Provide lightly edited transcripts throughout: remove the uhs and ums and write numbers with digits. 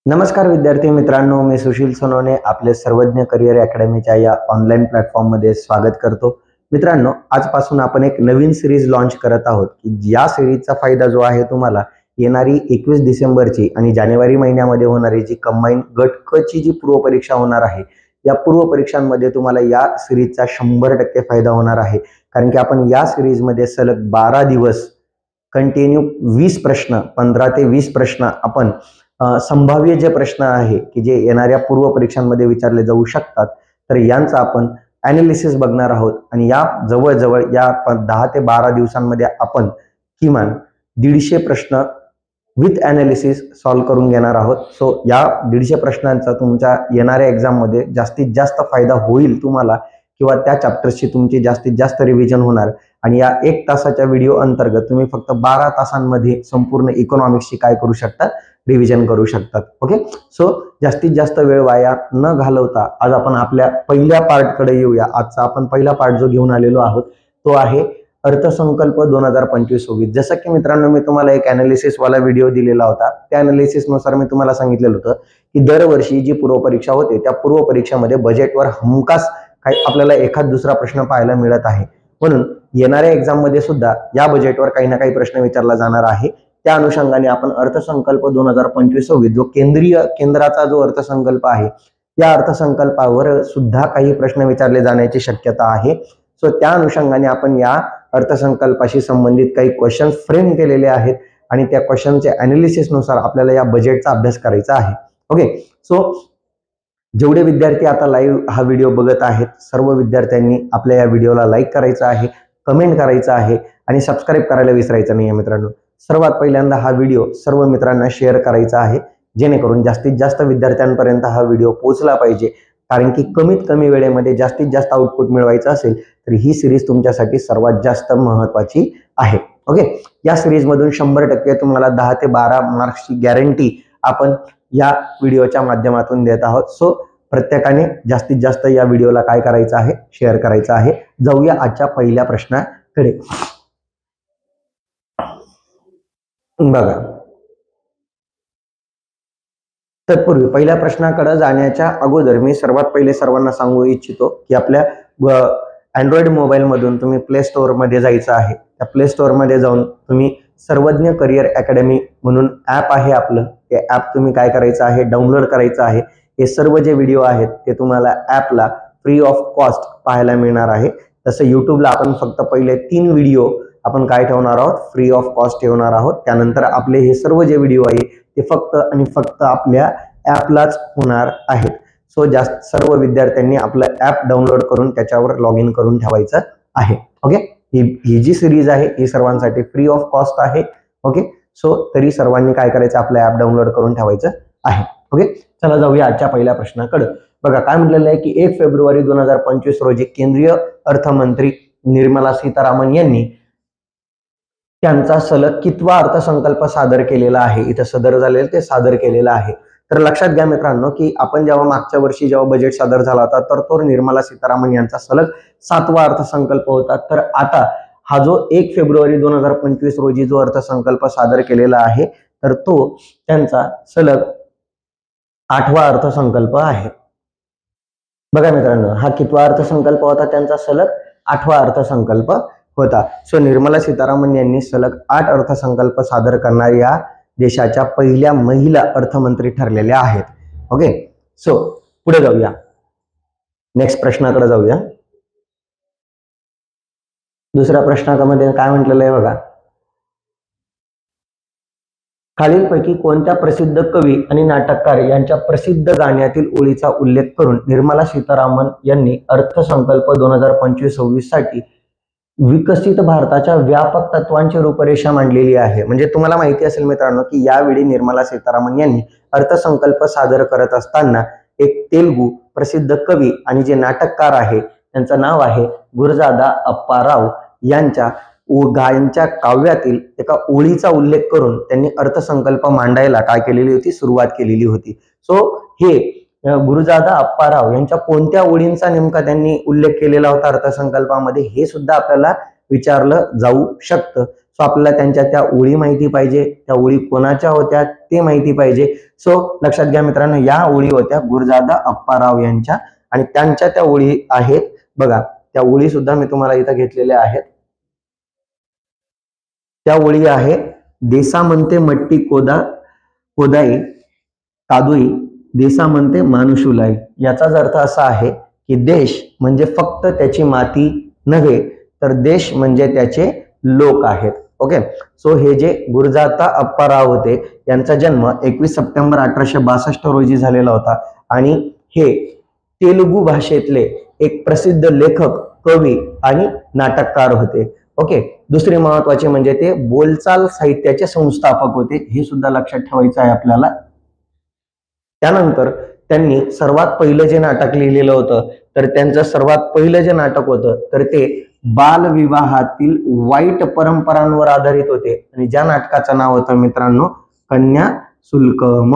नमस्कार विद्यार्थी मित्रांनो, मी सुशील सोनवणे आपले सर्वज्ञ करिअर अकॅडमीच्या या ऑनलाईन प्लॅटफॉर्ममध्ये स्वागत करतो. मित्रांनो, आजपासून आपण एक नवीन सिरीज लॉन्च करत आहोत की या सिरीजचा फायदा जो आहे तुम्हाला येणारी 21 डिसेंबरची आणि जानेवारी महिन्यामध्ये होणारी जी कंबाईन गट क ची जी पूर्वपरीक्षा होणार आहे, या पूर्वपरीक्षांमध्ये तुम्हाला या सिरीजचा 100% फायदा होणार आहे. कारण की आपण या सिरीजमध्ये सलग 12 दिवस कंटिन्यू 20 प्रश्न 15 ते 20 प्रश्न आपण संभाव्य जे प्रश्न आहे की जे येणाऱ्या पूर्व परीक्षांमध्ये विचारले जाऊ शकतात, तर यांचा आपण ॲनालिसिस बघणार आहोत. आणि या जवळजवळ या 10 ते 12 दिवसांमध्ये आपण किमान 150 प्रश्न विथ ॲनालिसिस सॉल्व्ह करून घेणार आहोत. सो या 150 प्रश्नांचा तुमच्या येणाऱ्या एक्झाममध्ये जास्तीत जास्त फायदा होईल तुम्हाला, किंवा त्या चॅप्टर्सची तुमची जास्तीत जास्त रिव्हिजन होणार. आणि या 1 तासाच्या व्हिडिओ अंतर्गत तुम्ही फक्त 12 तासांमध्ये संपूर्ण इकॉनॉमिक्सची काय करू शकता, रिव्हिजन करू शकतात. ओके, सो जास्तीत जास्त वेळ वाया न घालवता आज आपण आपल्या पहिल्या पार्टकडे येऊया. आजचा आपण पहिला पार्ट जो घेऊन आलेलो आहोत तो आहे अर्थसंकल्प 2025-26. जसं की मित्रांनो, मी तुम्हाला एक ॲनालिसिस वाला व्हिडिओ दिलेला होता. त्या ॲनालिसिसनुसार मी तुम्हाला सांगितलेलं होतं की दरवर्षी जी पूर्वपरीक्षा होते त्या पूर्वपरीक्षेमध्ये बजेटवर हमखास काही आपल्याला एखाद दुसरा प्रश्न पाहायला मिळत आहे. म्हणून येणाऱ्या एक्झाममध्ये सुद्धा या बजेटवर काही ना काही प्रश्न विचारला जाणार आहे. त्या अनुषंगाने आपण अर्थसंकल्प 2025-26 जो केंद्राचा जो अर्थसंकल्प आहे, या अर्थसंकल्पावर सुद्धा काही प्रश्न विचारले जाण्याची शक्यता आहे. सो त्या अनुषंगाने आपण या अर्थसंकल्पाशी संबंधित काही क्वेश्चन्स फ्रेम केलेले आहेत आणि त्या क्वेश्चनच्या ॲनालिसिसनुसार आपल्याला या बजेटचा अभ्यास करायचा आहे. ओके, सो जेवढे विद्यार्थी आता लाईव्ह हा व्हिडिओ बघत आहेत, सर्व विद्यार्थ्यांनी आपल्या या व्हिडिओला लाईक करायचं आहे, कमेंट करायचं आहे आणि सबस्क्राईब करायला विसरायचं नाही आहे. मित्रांनो, सर्वात पहिल्यांदा हा व्हिडिओ सर्व मित्रांना शेअर करायचा आहे, जेणेकरून जास्तीत जास्त विद्यार्थ्यांपर्यंत हा व्हिडिओ पोहोचला पाहिजे. कारण की कमीत कमी वेळेमध्ये जास्तीत जास्त आउटपुट मिळवायचं असेल तर ही सिरीज तुमच्यासाठी सर्वात जास्त महत्त्वाची आहे. ओके, या सिरीजमधून 100% तुम्हाला 10 ते 12 मार्क्सची गॅरंटी आपण या व्हिडिओच्या माध्यमातून देत आहोत. सो प्रत्येकाने जास्तीत जास्त या व्हिडिओला काय करायचं आहे, शेअर करायचं आहे. जाऊया आजच्या पहिल्या प्रश्नाकडे. बघा, तत्पूर्वी पहिल्या प्रश्नाकडे जाण्याच्या अगोदर मी सर्वात पहिले सर्वांना सांगू इच्छितो की आपल्या अँड्रॉइड मोबाईलमधून तुम्ही प्ले स्टोअरमध्ये जायचं आहे. त्या प्ले स्टोअरमध्ये जाऊन तुम्ही सर्वज्ञ करिअर अकॅडमी म्हणून ॲप आहे आपलं, ते ॲप तुम्ही काय करायचं आहे, डाउनलोड करायचं आहे. हे सर्व जे व्हिडिओ आहेत ते तुम्हाला ॲपला फ्री ऑफ कॉस्ट पाहायला मिळणार आहे. तसं यूट्यूबला आपण फक्त पहिले 3 व्हिडिओ आपण काय ठेवणार आहोत, फ्री ऑफ कॉस्ट ठेवणार आहोत. त्यानंतर आपले हे सर्व जे व्हिडिओ आहे ते फक्त आणि फक्त आपल्या ॲपलाच होणार आहेत. सो सर्व विद्यार्थ्यांनी आपलं ॲप डाउनलोड करून त्याच्यावर लॉग इन करून ठेवायचं आहे. ओके, ही जी सिरीज आहे ही सर्वांसाठी फ्री ऑफ कॉस्ट आहे. ओके, सो तरी सर्वांनी काय करायचं, आपलं ॲप डाउनलोड करून ठेवायचं आहे. ओके, चला जाऊया आजच्या पहिल्या प्रश्नाकडे. बघा काय म्हटलेलं आहे की 1 फेब्रुवारी 2025 रोजी केंद्रीय अर्थमंत्री निर्मला सीतारामन यांनी त्यांचा सलग कितवा अर्थसंकल्प सादर केलेला आहे. इथं सदर झालेलं ते सादर केलेला आहे. तर लक्षात घ्या मित्रांनो की आपण जेव्हा मागच्या वर्षी जेव्हा बजेट सादर झाला होता तर तो निर्मला सीतारामन यांचा सलग 7वा अर्थसंकल्प होता. तर आता हा जो 1 फेब्रुवारी 2025 रोजी जो अर्थसंकल्प सादर केलेला आहे तर तो त्यांचा सलग 8वा अर्थसंकल्प आहे. बघा मित्रांनो, हा कितवा अर्थसंकल्प होता, त्यांचा सलग 8वा अर्थसंकल्प होता. सो निर्मला सीतारामन यांनी सलग 8 अर्थसंकल्प सादर करणाऱ्या देशाच्या पहिल्या महिला अर्थमंत्री ठरलेल्या आहेत. ओके, सो पुढे जाऊया, नेक्स्ट प्रश्नाकडे जाऊया. दुसऱ्या प्रश्नामध्ये काय म्हटलेलं आहे बघा, खालीलपैकी कोणत्या प्रसिद्ध कवी आणि नाटककार यांच्या प्रसिद्ध गाण्यातील ओळीचा उल्लेख करून निर्मला सीतारामन यांनी अर्थसंकल्प 2025-26 साठी विकसित भारताच्या व्यापक तत्वांची रूपरेषा मांडलेली आहे. म्हणजे तुम्हाला माहिती असेल मित्रांनो की यावेळी निर्मला सीतारामन यांनी अर्थसंकल्प सादर करत असताना एक तेलुगू प्रसिद्ध कवी आणि जे नाटककार आहे त्यांचं नाव आहे गुरुजादा अप्पाराव यांच्या काव्यातील एका ओळीचा उल्लेख करून त्यांनी अर्थसंकल्प मांडायला काय केलेली होती, सुरुवात केलेली होती. सो हे गुरुजादा अप्पाराव यांच्या कोणत्या ओळींचा नेमका त्यांनी उल्लेख केलेला होता अर्थसंकल्पामध्ये, हे सुद्धा आपल्याला विचारलं जाऊ शकतं. सो आपल्याला त्यांच्या त्या ओळी माहिती पाहिजे, त्या ओळी कोणाच्या होत्या ते माहिती पाहिजे. सो लक्षात घ्या मित्रांनो, या ओळी होत्या गुरुदादा अप्पाराव यांच्या आणि त्यांच्या त्या ओळी आहेत बघा. त्या ओळी सुद्धा मी तुम्हाला इथं घेतलेल्या आहेत. त्या ओळी आहे, देसा म्हणते मट्टी कोदाई कादुई, देसा म्हणते मानुषुलाई. याचाच अर्थ असा आहे की देश म्हणजे फक्त त्याची माती नव्हे, तर देश म्हणजे त्याचे लोक आहेत. ओके. सो हे जे गुरुदादा अप्पाराव होते यांचा जन्म 21 सप्टेंबर 1862 रोजी झालेला होता आणि हे तेलुगू भाषेतले एक प्रसिद्ध लेखक, कवी आणि नाटककार होते. ओके. दुसरे महत्वाचे म्हणजे ते बोलचाल साहित्याचे संस्थापक होते, हे सुद्धा लक्षात ठेवायचं आहे आपल्याला. त्यानंतर त्यांनी सर्वात पहिलं जे नाटक लिहिलेलं होतं, तर त्यांचं सर्वात पहिलं जे नाटक होतं तर ते बालविवाहातील वाईट परंपरांवर आधारित होते आणि ज्या नाटकाचं नाव होतं मित्रांनो कन्या शुल्कम.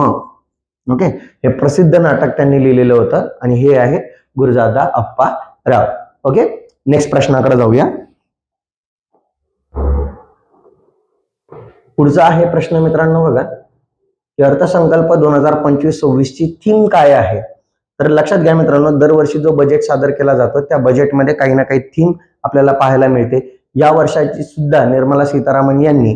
ओके. हे प्रसिद्ध नाटक त्यांनी लिहिलेलं होतं आणि हे आहे गुरुदादा अप्पाराव. ओके. नेक्स्ट प्रश्नाकडे जाऊया. पुढचा आहे प्रश्न मित्रांनो बघा, की अर्थसंकल्प 2025-26 ची थीम काय आहे. तर लक्षात घ्या मित्रांनो, दरवर्षी जो बजेट सादर केला जातो त्या बजेटमध्ये काही ना काही थीम आपल्याला पाहायला मिळते. या वर्षाची सुद्धा निर्मला सीतारामन यांनी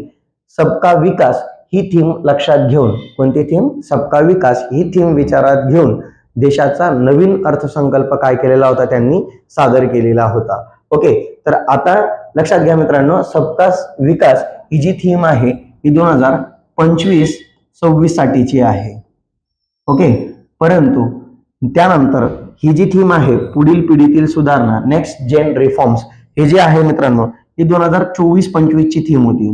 सबका विकास ही थीम लक्षात घेऊन, कोणती थीम, सबका विकास ही थीम विचारात घेऊन देशाचा नवीन अर्थसंकल्प काय केलेला होता, त्यांनी सादर केलेला होता. ओके. तर आता लक्षात घ्या मित्रांनो, सबका विकास ही जी थीम आहे ही 2025-26 साठीची आहे. ओके. परंतु त्यानंतर ही जी थीम आहे पुढील पिढीतील सुधारणा, नेक्स्ट जेन रिफॉर्म्स, हे जे आहे मित्रांनो ही 2024-25 ची थीम होती.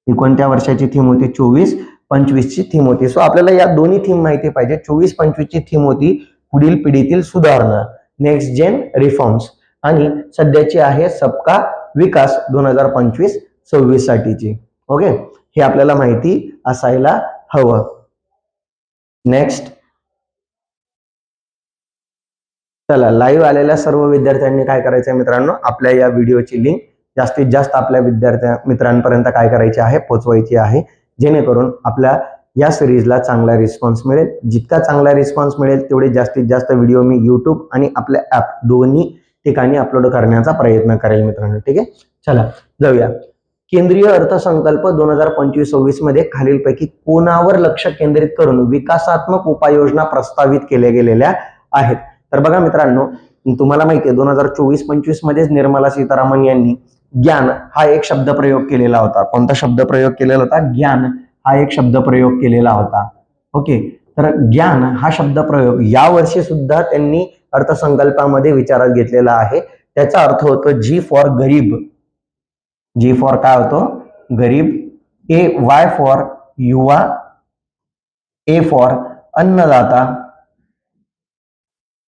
ही कोणत्या वर्षाची थीम होती, 24-25 ची थीम होती. सो आपल्याला या दोन्ही थीम माहिती पाहिजे. 24-25 ची थीम होती पुढील पिढीतील सुधारणा, नेक्स्ट जेन रिफॉर्म्स, आणि सध्याची आहे सबका विकास 2025-26 साठीची. ओके. हे आपल्याला माहिती असायला हवं. नेक्स्ट, चला लाईव्ह आलेल्या सर्व विद्यार्थ्यांनी काय करायचं मित्रांनो, आपल्या या व्हिडिओची लिंक जास्तीत जास्त आपल्या मित्रांपर्यंत काय करायची आहे, पोहोचवायची आहे, जेणेकरून आपल्या या सिरीजला चांगला रिस्पॉन्स मिळेल. जितका चांगला रिस्पॉन्स मिळेल तेवढे जास्तीत जास्त व्हिडिओ मी यूट्यूब आणि आपल्या ऍप दोन्ही ठिकाणी अपलोड करण्याचा प्रयत्न करेल मित्रांनो. ठीक आहे. चला जाऊया. केंद्रीय अर्थसंकल्प 2025-26 मध्ये खालीलपैकी कोणावर लक्ष केंद्रित करून विकासात्मक उपाययोजना प्रस्तावित केल्या गेलेल्या आहेत. तर बघा मित्रांनो, तुम्हाला माहिती आहे 2024-25 मध्येच निर्मला सीतारामन यांनी ज्ञान हा एक शब्द प्रयोग केलेला होता. कोणता शब्द प्रयोग केलेला होता, ज्ञान हा एक शब्द प्रयोग केलेला होता. ओके. तर ज्ञान हा शब्द प्रयोग या वर्षी सुद्धा त्यांनी अर्थसंकल्पामध्ये विचारात घेतलेला आहे. त्याचा अर्थ होतो जी फॉर गरीब, जी फॉर काय होतो, गरीब, ए वाय फॉर युवा, ए फॉर अन्नदाता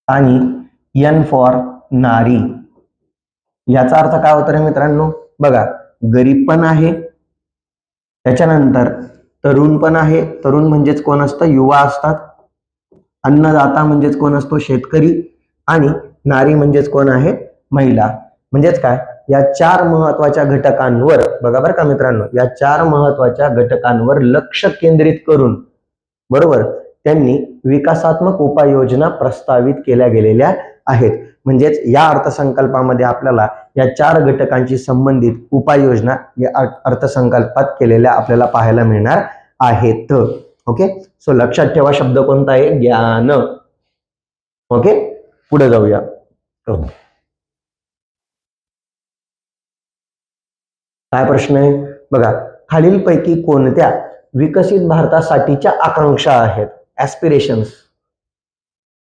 आणि एन फॉर नारी. याचा अर्थ काय होतो रे मित्रांनो, बघा गरीब पण आहे, त्याच्यानंतर तरुण पण आहे, तरुण म्हणजेच कोण असतं, युवा असतात, अन्नदाता म्हणजेच कोण असतो, शेतकरी, आणि नारी म्हणजेच कोण आहे, महिला. म्हणजेच काय, या चार महत्वाच्या घटकांवर बघा बरं का मित्रांनो, या चार महत्वाच्या घटकांवर लक्ष केंद्रित करून बरोबर त्यांनी विकासात्मक उपाययोजना प्रस्तावित केल्या गेलेल्या आहेत. म्हणजेच या अर्थसंकल्पामध्ये आपल्याला या चार घटकांशी संबंधित उपाययोजना या अर्थसंकल्पात केलेल्या आपल्याला पाहायला मिळणार आहेत. ओके. सो लक्षात ठेवा शब्द कोणता आहे, ज्ञान. ओके. पुढे जाऊया. काय प्रश्न आहे बघा, खालीलपैकी कोणत्या विकसित भारतासाठीच्या आकांक्षा आहेत, ऍस्पिरेशन्स.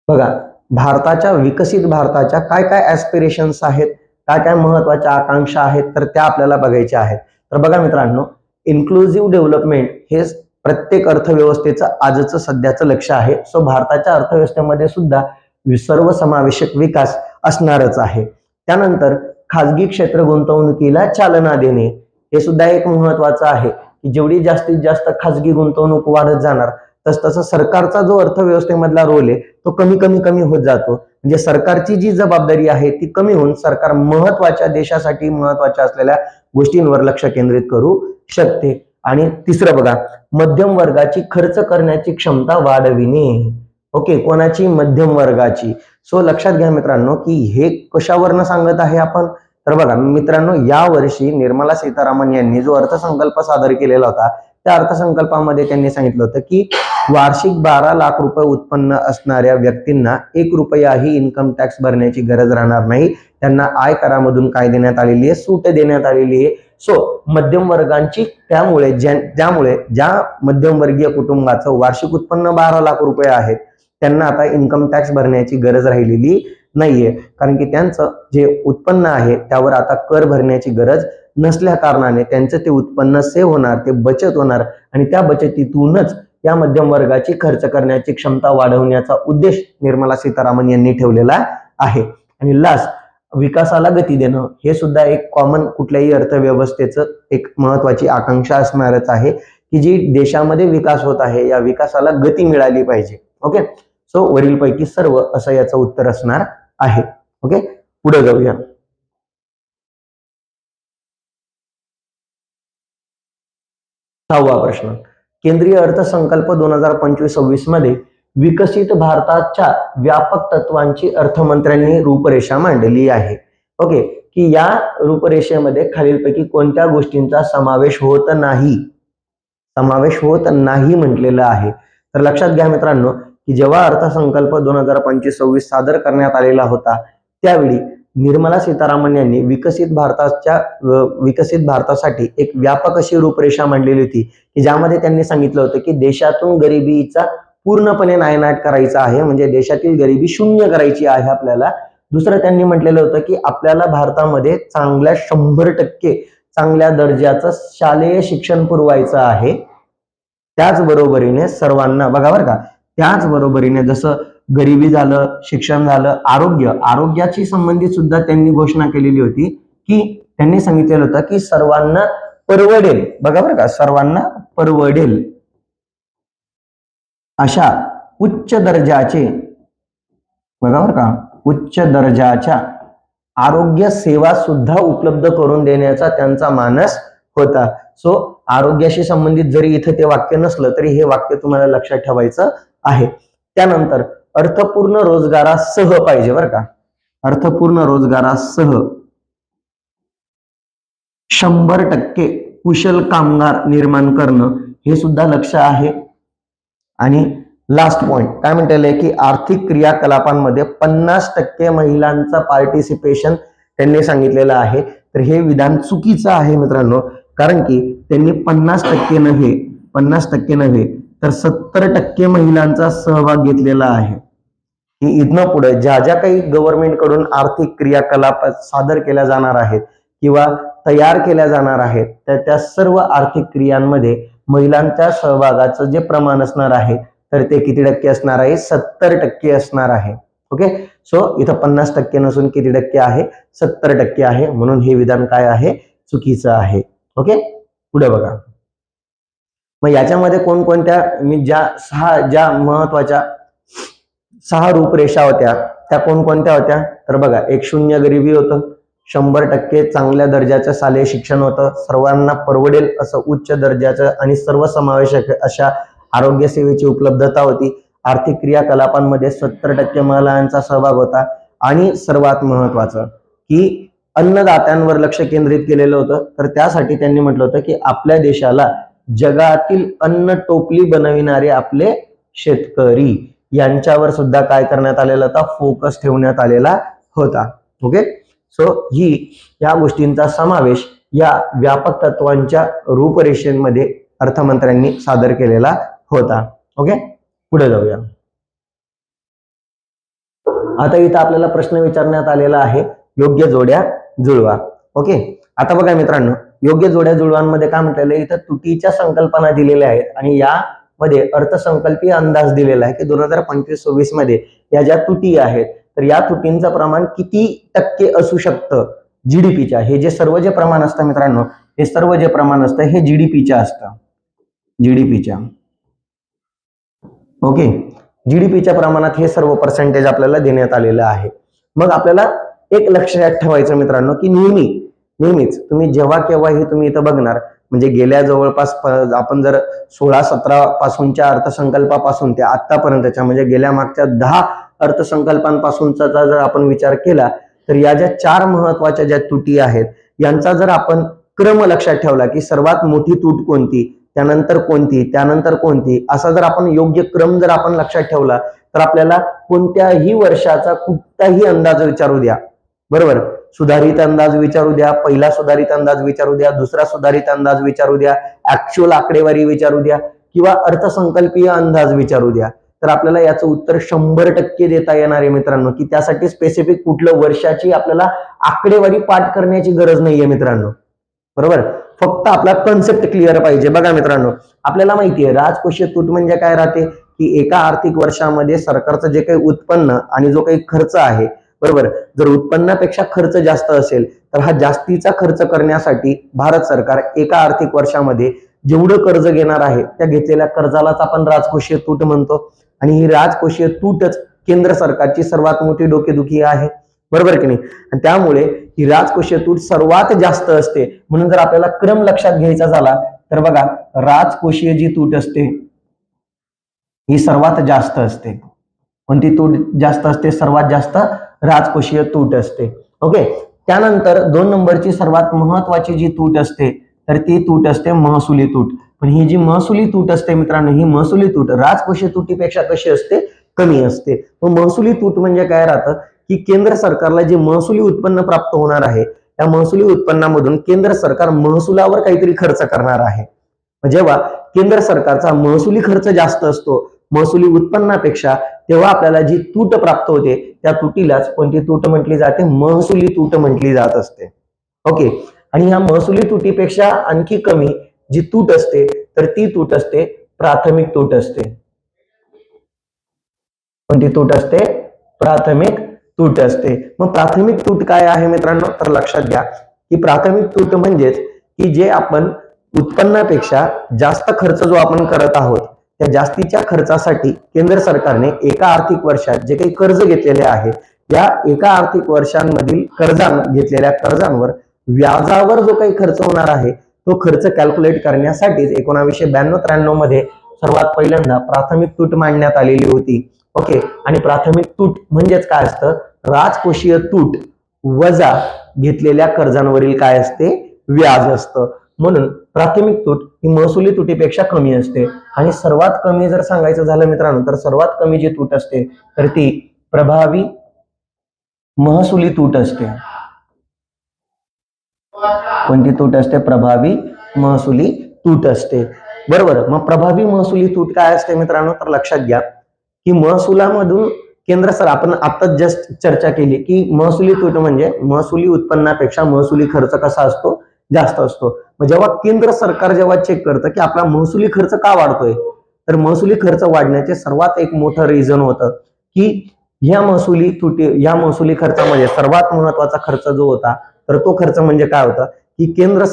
बघा भारताच्या, विकसित भारताच्या काय काय ऍस्पिरेशन्स आहेत, काय काय महत्वाच्या आकांक्षा आहेत, तर त्या आपल्याला बघायच्या आहेत. तर बघा मित्रांनो, इन्क्लुझिव्ह डेव्हलपमेंट हे प्रत्येक अर्थव्यवस्थेचं आजचं सध्याचं लक्ष आहे. सो भारताच्या अर्थव्यवस्थेमध्ये सुद्धा सर्वसमावेशक विकास असणारच आहे. त्यानंतर खाजगी क्षेत्र गुंतवणुकीला चालना देणे हे सुद्धा एक महत्वाचं आहे, की जेवढी जास्तीत जास्त खाजगी गुंतवणूक वाढत जाणार तसं सरकारचा जो अर्थव्यवस्थेमधला रोल आहे तो कमी कमी कमी होत जातो. म्हणजे सरकारची जी जबाबदारी आहे ती कमी होऊन सरकार महत्वाच्या देशासाठी महत्वाच्या असलेल्या गोष्टींवर लक्ष केंद्रित करू शकते. आणि तिसरं बघा, मध्यम वर्गाची खर्च करण्याची क्षमता वाढविणे. ओके, कोणाची? मध्यम वर्गाची. सो लक्षात घ्या मित्रांनो की हे कशावरनं सांगत आहे आपण, तर बघा मित्रांनो, या वर्षी निर्मला सीतारामन यांनी जो अर्थसंकल्प सादर केलेला होता त्या अर्थसंकल्पामध्ये त्यांनी सांगितलं होतं की वार्षिक 12 लाख रुपये उत्पन्न असणाऱ्या व्यक्तींना 1 रुपयाही इन्कम टॅक्स भरण्याची गरज राहणार नाही. त्यांना आयकरामधून काय देण्यात आलेली आहे? सूट देण्यात आलेली आहे. सो मध्यम वर्गांची त्यामुळे ज्या मध्यमवर्गीय कुटुंबाचं वार्षिक उत्पन्न 12 लाख रुपये आहेत त्यांना आता इन्कम टॅक्स भरण्याची गरज राहिलेली नाहीये, कारण की त्यांचं जे उत्पन्न आहे त्यावर आता कर भरण्याची गरज नसल्या कारणाने त्यांचं ते उत्पन्न सेव्ह होणार, ते बचत होणार आणि त्या बचतीतूनच या मध्यम वर्गाची खर्च करण्याची क्षमता वाढवण्याचा उद्देश निर्मला सीतारामन यांनी ठेवलेला आहे. आणि लास्ट, विकासाला गती देणं हे सुद्धा एक कॉमन कुठल्याही अर्थव्यवस्थेचं एक महत्वाची आकांक्षा असणारच आहे की जी देशामध्ये विकास होत आहे या विकासाला गती मिळाली पाहिजे. ओके, सो वरीलपैकी सर्व असं याचं उत्तर असणार आहे. ओके, पुढे जाऊया. सहावा प्रश्न, केंद्रीय अर्थसंकल्प 2025-26 मध्ये विकसित भारताच्या व्यापक तत्वांची अर्थमंत्र्यांनी रूपरेषा मांडली आहे. ओके, की या रूपरेषेमध्ये खालीलपैकी कोणत्या गोष्टींचा समावेश होत नाही म्हटलेलं आहे. तर लक्षात घ्या मित्रांनो की जेव्हा अर्थसंकल्प 2025-26 सादर करण्यात आलेला होता त्यावेळी निर्मला सीतारामन यांनी विकसित भारतासाठी एक व्यापक अशी रूपरेषा मांडलेली होती की ज्यामध्ये त्यांनी सांगितलं होतं की देशातून गरिबीचा पूर्णपणे नायनाट करायचा आहे, म्हणजे देशातील गरिबी शून्य करायची आहे आपल्याला. दुसरं त्यांनी म्हटलेलं होतं की आपल्याला भारतामध्ये 100% चांगल्या दर्जाचं शालेय शिक्षण पुरवायचं आहे. त्याचबरोबरीने सर्वांना बघा बरं का, त्याचबरोबरीने जसं गरिबी झालं, शिक्षण झालं, आरोग्याची संबंधित सुद्धा त्यांनी घोषणा केलेली होती की त्यांनी सांगितलेलं होतं की सर्वांना परवडेल, बघा बरं का, सर्वांना परवडेल अशा उच्च दर्जाचे, बघा बरं का, उच्च दर्जाच्या आरोग्य सेवा सुद्धा उपलब्ध करून देण्याचा त्यांचा मानस होता. सो आरोग्याशी संबंधित जरी इथे ते वाक्य नसलं तरी हे वाक्य तुम्हाला लक्षात ठेवायचं आहे. त्यानंतर अर्थपूर्ण रोजगारासह पाहिजे बरं का, अर्थपूर्ण रोजगारासह 100% कुशल कामगार निर्माण करणं हे सुद्धा लक्ष आहे. आणि लास्ट पॉइंट काय म्हणते की आर्थिक क्रियाकलापांमध्ये 50% महिलांचा पार्टिसिपेशन त्यांनी सांगितलेलं आहे. तर हे विधान चुकीचं आहे मित्रांनो, कारण की त्यांनी 50% नव्हे तर 70% महिलांचा सहभाग घेतलेला आहे. की इथनं पुढे ज्या ज्या काही गव्हर्नमेंट कडून आर्थिक क्रियाकलाप सादर केल्या जाणार आहेत किंवा तयार केल्या जाणार आहेत त्या सर्व आर्थिक क्रियांमध्ये महिलांच्या सहभागाचं जे प्रमाण असणार आहे तर ते किती टक्के असणार आहे? 70% असणार आहे. ओके, सो इथं 50% नसून किती टक्के आहे? 70% आहे. म्हणून हे विधान काय आहे? चुकीचं आहे. ओके, पुढे बघा. मग याच्यामध्ये कोणकोणत्या मी ज्या महत्वाच्या 6 रूपरेषा होत्या त्या कोणकोणत्या होत्या? तर बघा, एक शून्य गरिबी होतं, 100% चांगल्या दर्जाचं शालेय शिक्षण होतं, सर्वांना परवडेल असं उच्च दर्जाचं आणि सर्वसमावेशक अशा आरोग्य सेवेची उपलब्धता होती, आर्थिक क्रियाकलापांमध्ये 70% महिलांचा सहभाग होता आणि सर्वात महत्वाचं की अन्नदात्यांवर लक्ष केंद्रित केलेलं होतं. तर त्यासाठी त्यांनी म्हटलं होतं की आपल्या देशाला जगातील अन्न टोपली बनविणारे आपले शेतकरी यांच्यावर सुद्धा काय करण्यात आलेला होता? फोकस ठेवण्यात आलेला होता. ओके, सो या गोष्टींचा समावेश या व्यापक तत्वांच्या रूपरेषेमध्ये अर्थमंत्र्यांनी सादर केलेला होता. ओके, पुढे जाऊया. आता इथं आपल्याला प्रश्न विचारण्यात आलेला आहे, योग्य जोड्या जुळवा. ओके, आता बघा मित्रांनो, योग्य जोड्या जुळवांमध्ये काय म्हटलेलं आहे? इथं तुटीच्या संकल्पना दिलेल्या आहेत आणि यामध्ये अर्थसंकल्पीय अंदाज दिलेला आहे की 2025-26 मध्ये या ज्या तुटी आहेत तर या तुटींचं प्रमाण किती टक्के असू शकतं जीडीपीच्या. हे जे सर्व जे प्रमाण असतं मित्रांनो, हे सर्व जे प्रमाण असतं हे जीडीपीच्या असतं, जीडीपीच्या. ओके, जीडीपीच्या प्रमाणात हे सर्व पर्सेंटेज आपल्याला देण्यात आलेलं आहे. मग आपल्याला एक लक्षात ठेवायचं मित्रांनो की नेहमीच तुम्ही जेव्हा केव्हाही तुम्ही इथं बघणार, म्हणजे गेल्या जवळपास आपण जर 16-17 पासूनच्या अर्थसंकल्पापासून ते आतापर्यंतच्या म्हणजे गेल्या मागच्या 10 अर्थसंकल्पांपासूनचा जर आपण विचार केला तर या ज्या 4 महत्वाच्या ज्या तुटी आहेत यांचा जर आपण क्रम लक्षात ठेवला की सर्वात मोठी तूट कोणती, त्यानंतर कोणती, त्यानंतर कोणती, असा जर आपण योग्य क्रम जर आपण लक्षात ठेवला तर आपल्याला कोणत्याही वर्षाचा कुठलाही अंदाज विचारू द्या, बरोबर, सुधारित अंदाज विचारू द्या, पहिला सुधारित अंदाज विचारू द्या, दुसरा सुधारित अंदाज विचारू द्या, ऍक्च्युअल आकडेवारी विचारू द्या किंवा अर्थसंकल्पीय अंदाज विचारू द्या, तर आपल्याला याचं उत्तर 100% देता येणार आहे मित्रांनो. की त्यासाठी स्पेसिफिक कुठलं वर्षाची आपल्याला आकडेवारी पाठ करण्याची गरज नाहीये मित्रांनो, बरोबर. फक्त आपला कन्सेप्ट क्लिअर पाहिजे. बघा मित्रांनो, आपल्याला माहितीये राजकोषीय तूट म्हणजे काय राहते की एका आर्थिक वर्षामध्ये सरकारचं जे काही उत्पन्न आणि जो काही खर्च आहे, बरोबर, जर उत्पन्नापेक्षा खर्च जास्त असेल तर हा जास्तीचा खर्च करण्यासाठी भारत सरकार एका आर्थिक वर्षामध्ये जेवढं कर्ज घेणार आहे त्या घेतलेल्या कर्जालाच आपण राजकोषीय तूट म्हणतो. आणि ही राजकोषीय तूटच केंद्र सरकारची सर्वात मोठी डोकेदुखी आहे, बरोबर की नाही. आणि त्यामुळे ही राजकोषीय तूट सर्वात जास्त असते. म्हणून जर आपल्याला क्रम लक्षात घ्यायचा झाला तर बघा, राजकोषीय जी तूट असते ही सर्वात जास्त असते. कोणती तूट जास्त असते? सर्वात जास्त राजकोषीय तूट असते. ओके. त्यानंतर 2 नंबरची सर्वात महत्वाची जी तूट असते तर ती तूट असते महसुली तूट. पण ही जी महसुली तूट असते मित्रांनो, ही महसुली तूट राजकोषीय तुटीपेक्षा कशी असते? कमी असते. मग महसुली तूट म्हणजे काय राहतं की केंद्र सरकारला जे महसुली उत्पन्न प्राप्त होणार आहे त्या महसुली उत्पन्नामधून केंद्र सरकार महसुलावर काहीतरी खर्च करणार आहे. जेव्हा केंद्र सरकारचा महसुली खर्च जास्त असतो महसुली उत्पन्नापेक्षा, तेव्हा आपल्याला जी तूट प्राप्त होते त्या तुटीलाच कोणती तूट म्हटली जाते? महसुली तूट म्हटली जात असते. ओके. आणि ह्या महसुली तुटीपेक्षा आणखी कमी जी तूट असते तर ती तूट असते प्राथमिक तूट असते. कोणती तूट असते? प्राथमिक तूट असते. मग प्राथमिक तूट काय आहे मित्रांनो? तर लक्षात घ्या की प्राथमिक तूट म्हणजेच की जे आपण उत्पन्नापेक्षा जास्त खर्च जो आपण करत आहोत त्या जास्तीच्या खर्चासाठी केंद्र सरकारने एका आर्थिक वर्षात जे काही कर्ज घेतलेले आहे या एका आर्थिक वर्षांमधील घेतलेल्या कर्जांवर व्याजावर जो काही खर्च होणार आहे तो खर्च कॅल्क्युलेट करण्यासाठी 1992-93 मध्ये सर्वात पहिल्यांदा प्राथमिक तूट मांडण्यात आलेली होती. ओके. आणि प्राथमिक तूट म्हणजेच काय असतं? राजकोषीय तूट वजा घेतलेल्या कर्जांवरील काय असते? व्याज असतं. म्हणून प्राथमिक तूट ही महसुली तुटीपेक्षा कमी असते. आणि सर्वात कमी जर सांगायचं झालं मित्रांनो तर सर्वात कमी जी तूट असते तर ती प्रभावी महसुली तूट असते. कोणती तूट असते? प्रभावी महसुली तूट असते, बरोबर. मग प्रभावी महसुली तूट काय असते मित्रांनो? तर लक्षात घ्या की महसुलामधून केंद्र सर आपण आता जस्ट चर्चा केली की महसुली तूट म्हणजे महसुली उत्पन्नापेक्षा महसुली खर्च कसा असतो? जास्त असतो. मग जेव्हा केंद्र सरकार जेव्हा चेक करतं की आपला महसुली खर्च का वाढतोय तर महसुली खर्च वाढण्याचे सर्वात एक मोठं रिझन होतं की या महसुली खर्चामध्ये सर्वात महत्वाचा खर्च जो होता तर तो खर्च म्हणजे काय होता की केंद्र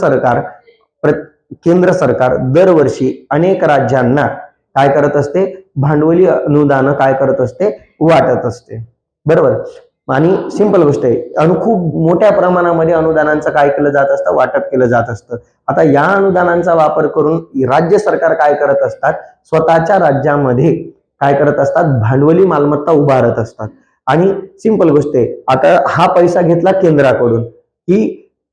सरकार दरवर्षी अनेक राज्यांना काय करत असते? भांडवली अनुदान काय करत असते? वाटत असते, बरोबर. आणि सिंपल गोष्ट आहे, आणि खूप मोठ्या प्रमाणामध्ये अनुदानांचं काय केलं जात असतं? वाटप केलं जात असतं. आता या अनुदानांचा वापर करून राज्य सरकार काय करत असतात? स्वतःच्या राज्यामध्ये काय करत असतात? भांडवली मालमत्ता उभारत असतात. आणि सिंपल गोष्ट आहे, आता हा पैसा घेतला केंद्राकडून की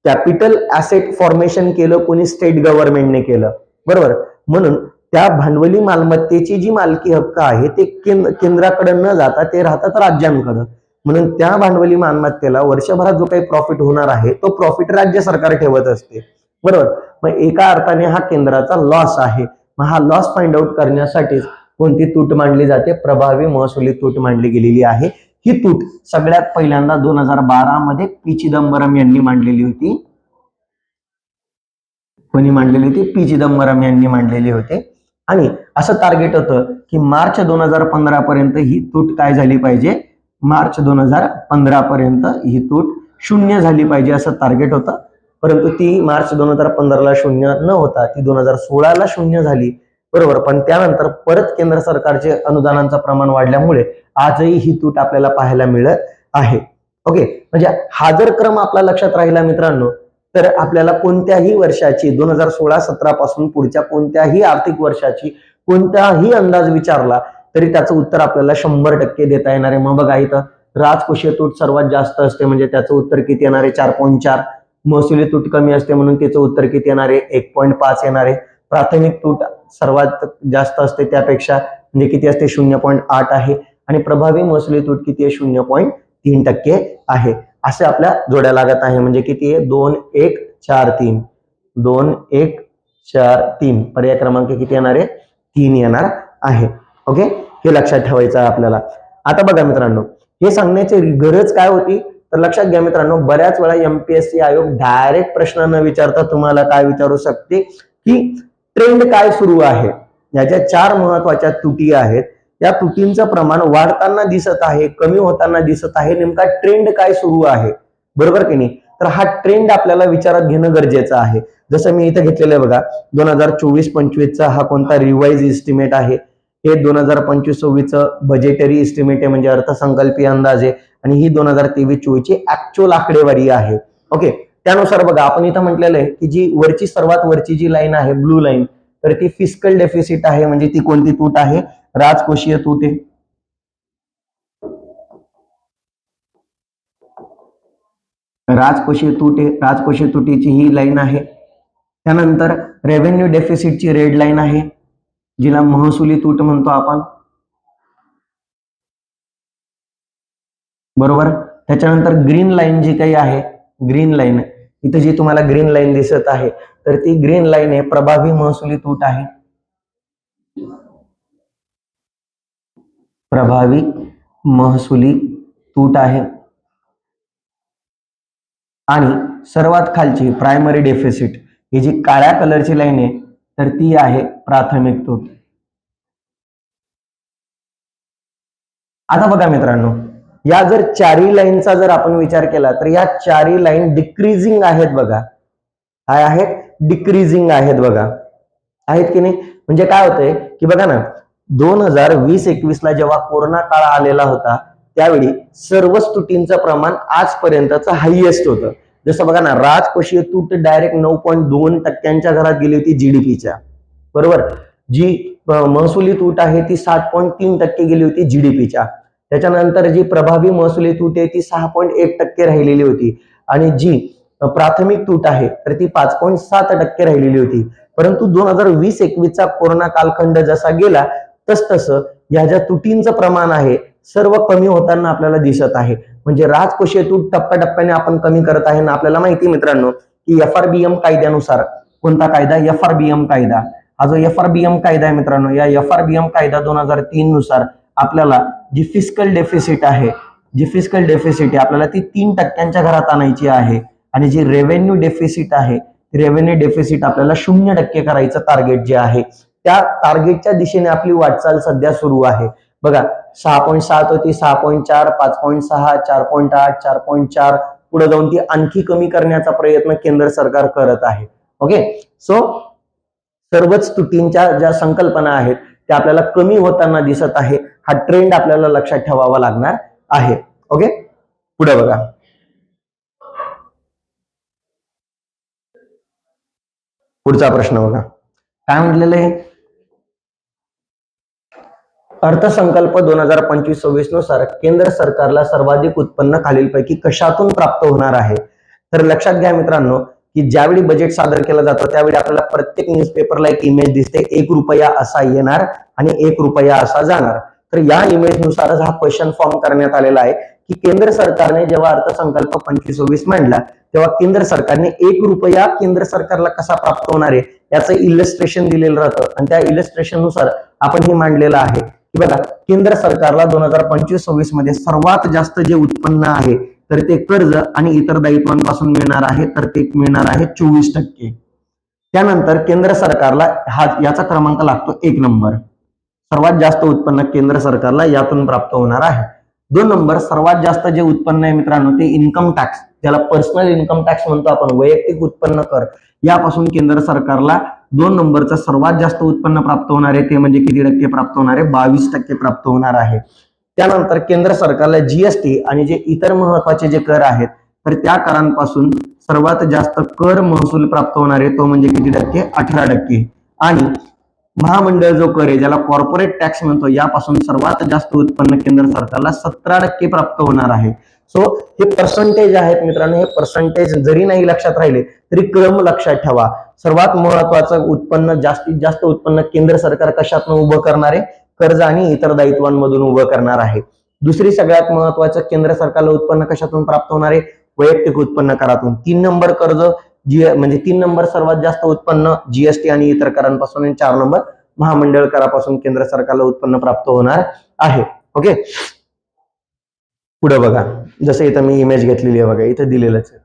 कॅपिटल ऍसेट फॉर्मेशन केलं कोणी? स्टेट गव्हर्नमेंटने केलं, बरोबर. म्हणून त्या भांडवली मालमत्तेची जी मालकी हक्क आहे ते केंद्राकडे न जाता ते राहतात राज्यांकडे. म्हणून त्या भांडवली मालमत्तेला वर्षभरात जो काही प्रॉफिट होणार आहे तो प्रॉफिट राज्य सरकार ठेवत असते, बरोबर. मग एका अर्थाने हा केंद्राचा लॉस आहे. मग हा लॉस फाइंड आउट करण्यासाठी कोणती तूट मांडली जाते? प्रभावी महसुली तूट मांडली गेलेली आहे. ही तूट सगळ्यात पहिल्यांदा 2012 मध्ये पी चिदंबरम यांनी मांडलेली होती. कोणी मांडलेली होती? पी चिदंबरम यांनी मांडलेली होती. आणि असं टार्गेट होतं की मार्च 2015 पर्यंत ही तूट काय झाली पाहिजे? मार्च 2015 पर्यंत ही तूट 0 झाली पाहिजे असं टार्गेट होतं. परंतु ती मार्च 2015 ला 0 न होता ती 2016 ला 0 झाली. बरोबर. पण त्यानंतर परत केंद्र सरकारचे अनुदानांचं प्रमाण वाढल्यामुळे आजही ही तूट आपल्याला पाहायला मिळत आहे. ओके, म्हणजे हा जर क्रम आपला लक्षात राहिला मित्रांनो, तर आपल्याला कोणत्याही वर्षाची 2016-17 पासून पुढच्या कोणत्याही आर्थिक वर्षाची कोणताही अंदाज विचारला तरी त्याचं उत्तर आपल्याला 100% देता येणार आहे. मग बघा इथं राजकोषीय तूट सर्वात जास्त असते म्हणजे त्याचं उत्तर किती येणार आहे? 4.4. महसुली तूट कमी असते म्हणून त्याचं उत्तर किती येणार आहे? 1.5 येणार आहे. प्राथमिक तूट सर्वात जास्त असते त्यापेक्षा म्हणजे किती असते? 0.8 आहे. आणि प्रभावी महसुली तूट किती आहे? 0.3% आहे. असे आपल्या जोड्या लागत आहे. म्हणजे किती आहे? 2 1 4 3. 2 1 4 3. पर्याय क्रमांक किती येणार आहे? 3 येणार आहे. ओके, हे लक्षात ठेवायचं आहे आपल्याला. आता बघा मित्रांनो, हे सांगण्याची गरज काय होती? तर लक्षात घ्या मित्रांनो, बऱ्याच वेळा एमपीएससी आयोग डायरेक्ट प्रश्न न विचारता तुम्हाला काय विचारू शकते की ट्रेंड काय सुरू आहे. याच्या 4 महत्वाच्या त्रुटी आहेत. या त्रुटींचं प्रमाण वाढताना दिसत आहे, कमी होताना दिसत आहे. नेमका ट्रेंड काय सुरू आहे, बरोबर की नाही? तर हा ट्रेंड आपल्याला विचारात घेणं गरजेचं आहे. जसं मी इथे घेतलेलं आहे बघा, 2024-25 हा कोणता रिवाइज एस्टिमेट आहे. हे 2025-26 बजेटरी एस्टिमेट आहे म्हणजे अर्थसंकल्पीय अंदाज आहे. आणि ही 2023-24 ची ऍक्च्युअल आकडेवारी आहे. ओके, त्यानुसार बघा आपण इथं म्हटलेलं आहे की जी वरची सर्वात वरची जी लाईन आहे ब्लू लाईन, तर ती फिस्कल डेफिसिट आहे. म्हणजे ती कोणती तूट आहे? राजकोषीय तूट आहे. राजकोषीय तूट आहे. राजकोषीय तुटीची ही लाईन आहे. त्यानंतर रेव्हेन्यू डेफिसिटची रेड लाईन आहे, जिला महसुली तूट म्हणतो आपण, बरोबर. त्याच्यानंतर ग्रीन लाईन जी काही आहे, ग्रीन लाईन इथे जी तुम्हाला ग्रीन लाईन दिसत आहे, तर ती ग्रीन लाईन आहे प्रभावी महसुली तूट आहे. प्रभावी महसुली तूट आहे. आणि सर्वात खालची प्रायमरी डेफिसिट ही जी काळ्या कलरची लाईन आहे, तर ती आहे प्राथमिक तूट. आता बघा मित्रांनो, या जर चारही लाईनचा जर आपण विचार केला तर या चारही लाईन डिक्रीजिंग आहेत बघा. काय आहेत? डिक्रीजिंग आहेत बघा. आहेत की नाही? म्हणजे काय होतंय की बघा ना, 2020-21 ला जेव्हा कोरोना काळ आलेला होता त्यावेळी सर्वच तुटींचं प्रमाण आजपर्यंतचं हायएस्ट होतं. जसं बघा ना, राजकोषीय तूट डायरेक्ट 9.2% घरात गेली होती जीडीपीच्या, बरोबर. जी महसुली तूट आहे ती 7.3% गेली होती जीडीपीच्या. त्याच्यानंतर जी प्रभावी महसुली तूट आहे ती 6.1% राहिलेली होती. आणि जी प्राथमिक तूट आहे तर ती 5.7% राहिलेली होती. परंतु 2020-21 कोरोना कालखंड जसा गेला तसतसं या ज्या तुटींचं प्रमाण आहे सर्व कमी होताना आपल्याला दिसत आहे. म्हणजे राजकोषीय तूट टप्प्याटप्प्याने आपण कमी करत आहे. ना आपल्याला माहिती मित्रांनो की एफआरबीएम कायद्यानुसार, कोणता कायदा? एफआरबीएम कायदा. हा जो एफआरबीएम कायदा आहे मित्रांनो, या एफआरबीएम कायदा 2003 नुसार आपल्याला जी फिस्कल डेफिसिट आहे, जी फिस्कल डेफिसिट आहे आपल्याला ती 3% घरात आणायची आहे. आणि जी रेव्हेन्यू डेफिसिट आहे, रेव्हेन्यू डेफिसिट आपल्याला 0% करायचं टार्गेट जे आहे, त्या टार्गेटच्या दिशेने आपली वाटचाल सध्या सुरू आहे. बघा 6.7 होती, 6.4, 5.6, 4.8, 4.4, पुढे जाऊन ती आणखी कमी करण्याचा प्रयत्न केंद्र सरकार करत आहे. ओके, सो सर्वच तुटींच्या ज्या संकल्पना आहेत त्या आपल्याला कमी होताना दिसत आहे. हा ट्रेंड आपल्याला लक्षात ठेवावा लागणार आहे. ओके, पुढे बघा. पुढचा प्रश्न बघा, काय म्हटलेलं आहे? अर्थसंकल्प 2025-26 नुसार केंद्र सरकारला सर्वाधिक उत्पन्न खालीलपैकी कशातून प्राप्त होणार आहे? तर लक्षात घ्या मित्रांनो की ज्यावेळी बजेट सादर केलं जातं त्यावेळी आपल्याला प्रत्येक न्यूजपेपरला एक इमेज दिसते, 1 रुपया असा येणार आणि 1 रुपया असा जाणार. तर या इमेज नुसारच हा क्वेश्चन फॉर्म करण्यात आलेला आहे की केंद्र सरकारने जेव्हा अर्थसंकल्प 25-26 मांडला तेव्हा केंद्र सरकारने 1 रुपया केंद्र सरकारला कसा प्राप्त होणार आहे याचं इलस्ट्रेशन दिलेलं राहतं. आणि त्या इलस्ट्रेशन नुसार आपण हे मांडलेलं आहे की बघा, केंद्र सरकारला 2025-26 मध्ये सर्वात जास्त जे उत्पन्न आहे तर ते कर्ज आणि इतर दायित्वांपासून मिळणार आहे, तर ते मिळणार आहे 24%. त्यानंतर केंद्र सरकारला याचा क्रमांक लागतो 1 नंबर. सर्वात जास्त उत्पन्न केंद्र सरकारला यातून प्राप्त होणार आहे. 2 नंबर सर्वात जास्त जे उत्पन्न आहे मित्रांनो ते इन्कम टॅक्स, ज्याला पर्सनल इन्कम टॅक्स म्हणतो आपण, वैयक्तिक उत्पन्न कर, यापासून केंद्र सरकारला 2 नंबरचं सर्वात जास्त उत्पन्न प्राप्त होणार आहे, ते म्हणजे किती टक्के प्राप्त होणार आहे? 22% प्राप्त होणार आहे. त्यानंतर केंद्र सरकारला जीएसटी आणि जे इतर महत्वाचे जे कर आहेत, तर त्या करांपासून सर्वात जास्त कर महसूल प्राप्त होणार आहे, तो म्हणजे किती टक्के? 18%. आणि महामंडळ जो कर आहे, ज्याला कॉर्पोरेट टॅक्स म्हणतो, यापासून सर्वात जास्त उत्पन्न केंद्र सरकारला 17% प्राप्त होणार आहे. सो हे पर्सेंटेज आहेत मित्रांनो, हे पर्सेंटेज जरी नाही लक्षात राहिले तरी क्रम लक्षात ठेवा. सर्वात महत्वाचं उत्पन्न, जास्तीत जास्त उत्पन्न केंद्र सरकार कशातून उभं करणार आहे? कर्ज आणि इतर दायित्वांमधून उभं करणार आहे. दुसरी सगळ्यात महत्वाचं, केंद्र सरकारला उत्पन्न कशातून प्राप्त होणार आहे? वैयक्तिक उत्पन्न करातून. 3 नंबर कर्ज, म्हणजे 3 नंबर सर्वात जास्त उत्पन्न जीएसटी आणि इतर करांपासून, आणि 4 नंबर महामंडळ करापासून केंद्र सरकारला उत्पन्न प्राप्त होणार आहे. ओके, पुढे बघा, जसं इथं मी इमेज घेतलेली आहे बघा, इथं दिलेलंच आहे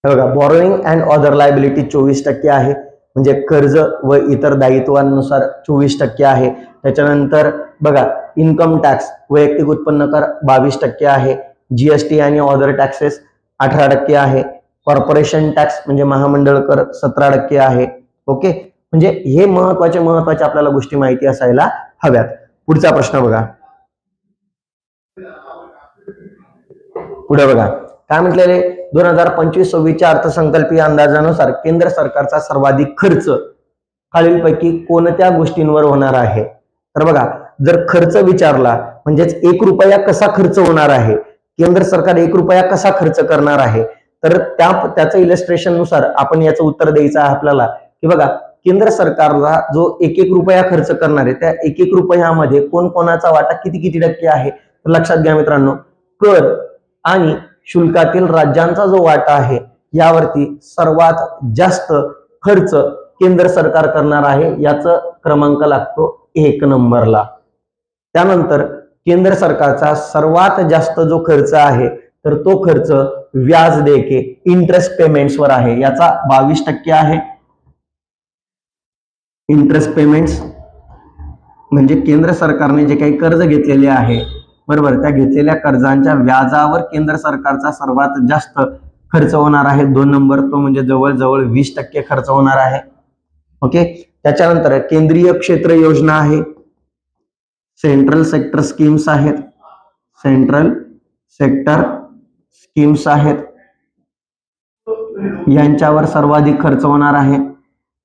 बघा. बॉरोइंग अँड अदर लायबिलिटी 24% आहे, म्हणजे कर्ज व इतर दायित्वांनुसार 24% आहे. त्याच्यानंतर बघा, इन्कम टॅक्स, वैयक्तिक उत्पन्न कर 22% आहे. जीएसटी आणि अदर टॅक्सेस 18% आहे. कॉर्पोरेशन टॅक्स म्हणजे महामंडळ कर 17% आहे. ओके, म्हणजे हे महत्वाचे आपल्याला गोष्टी माहिती असायला हव्यात. पुढचा प्रश्न बघा, पुढे बघा काय म्हटलेले, 2025-26च्या अर्थसंकल्पीय अंदाजानुसार केंद्र सरकारचा सर्वाधिक खर्च खालीलपैकी कोणत्या गोष्टींवर होणार आहे? तर बघा, जर खर्च विचारला म्हणजेच 1 रुपया कसा खर्च होणार आहे, केंद्र सरकार 1 रुपया कसा खर्च करणार आहे, तर त्याचं इलस्ट्रेशन नुसार आपण याचं उत्तर द्यायचं आहे आपल्याला की बघा, केंद्र सरकारला जो 1 रुपया खर्च करणार आहे, त्या 1 रुपयामध्ये कोण कोणाचा वाटा किती टक्के आहे? तर लक्षात घ्या मित्रांनो, कर आणि शुल्कातील राज्यांचा जो वाटा आहे, यावरती सर्वात जास्त खर्च केंद्र सरकार करणार आहे. याचा क्रमांक लागतो 1 नंबरला. त्यानंतर केंद्र सरकारचा सर्वात जास्त जो खर्च आहे, तर तो खर्च व्याज देयके, इंटरेस्ट पेमेंट्सवर आहे. याचा 22% आहे. इंटरेस्ट पेमेंट्स म्हणजे केंद्र सरकारने जे काही कर्ज घेतलेले आहे, बरोबर, त्या घेतलेल्या कर्जांच्या व्याजावर केंद्र सरकारचा सर्वात जास्त खर्च होणार आहे. 2 नंबर, तो म्हणजे जवळजवळ 20% खर्च होणार आहे. ओके, त्याच्यानंतर केंद्रीय क्षेत्र योजना आहे, सेंट्रल सेक्टर स्कीम्स आहेत, सेंट्रल सेक्टर स्कीम्स आहेत, यांच्यावर सर्वाधिक खर्च होणार आहे.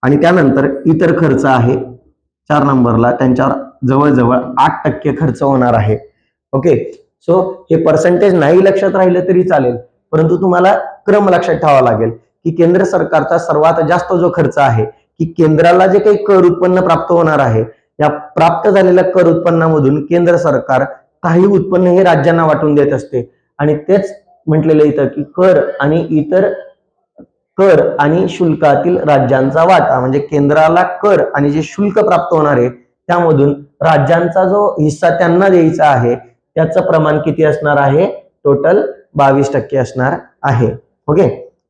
आणि त्यानंतर इतर खर्च आहे 4 नंबरला, त्यांच्यावर जवळजवळ 8% खर्च होणार आहे. ओके, सो हे पर्सेंटेज नाही लक्षात राहिलं तरी चालेल, परंतु तुम्हाला क्रम लक्षात ठेवावा लागेल की केंद्र सरकारचा सर्वात जास्त जो खर्च आहे, की केंद्राला जे काही कर उत्पन्न प्राप्त होणार आहे, या प्राप्त झालेल्या कर उत्पन्नामधून केंद्र सरकार काही उत्पन्न हे राज्यांना वाटून देत असते. आणि तेच म्हटलेलं इथं की कर आणि शुल्कातील राज्यांचा वाटा, म्हणजे केंद्राला कर आणि जे शुल्क प्राप्त होणार आहे त्यामधून राज्यांचा जो हिस्सा त्यांना द्यायचा आहे, त्याचं प्रमाण किती असणार आहे? टोटल 22% असणार आहे. ओके,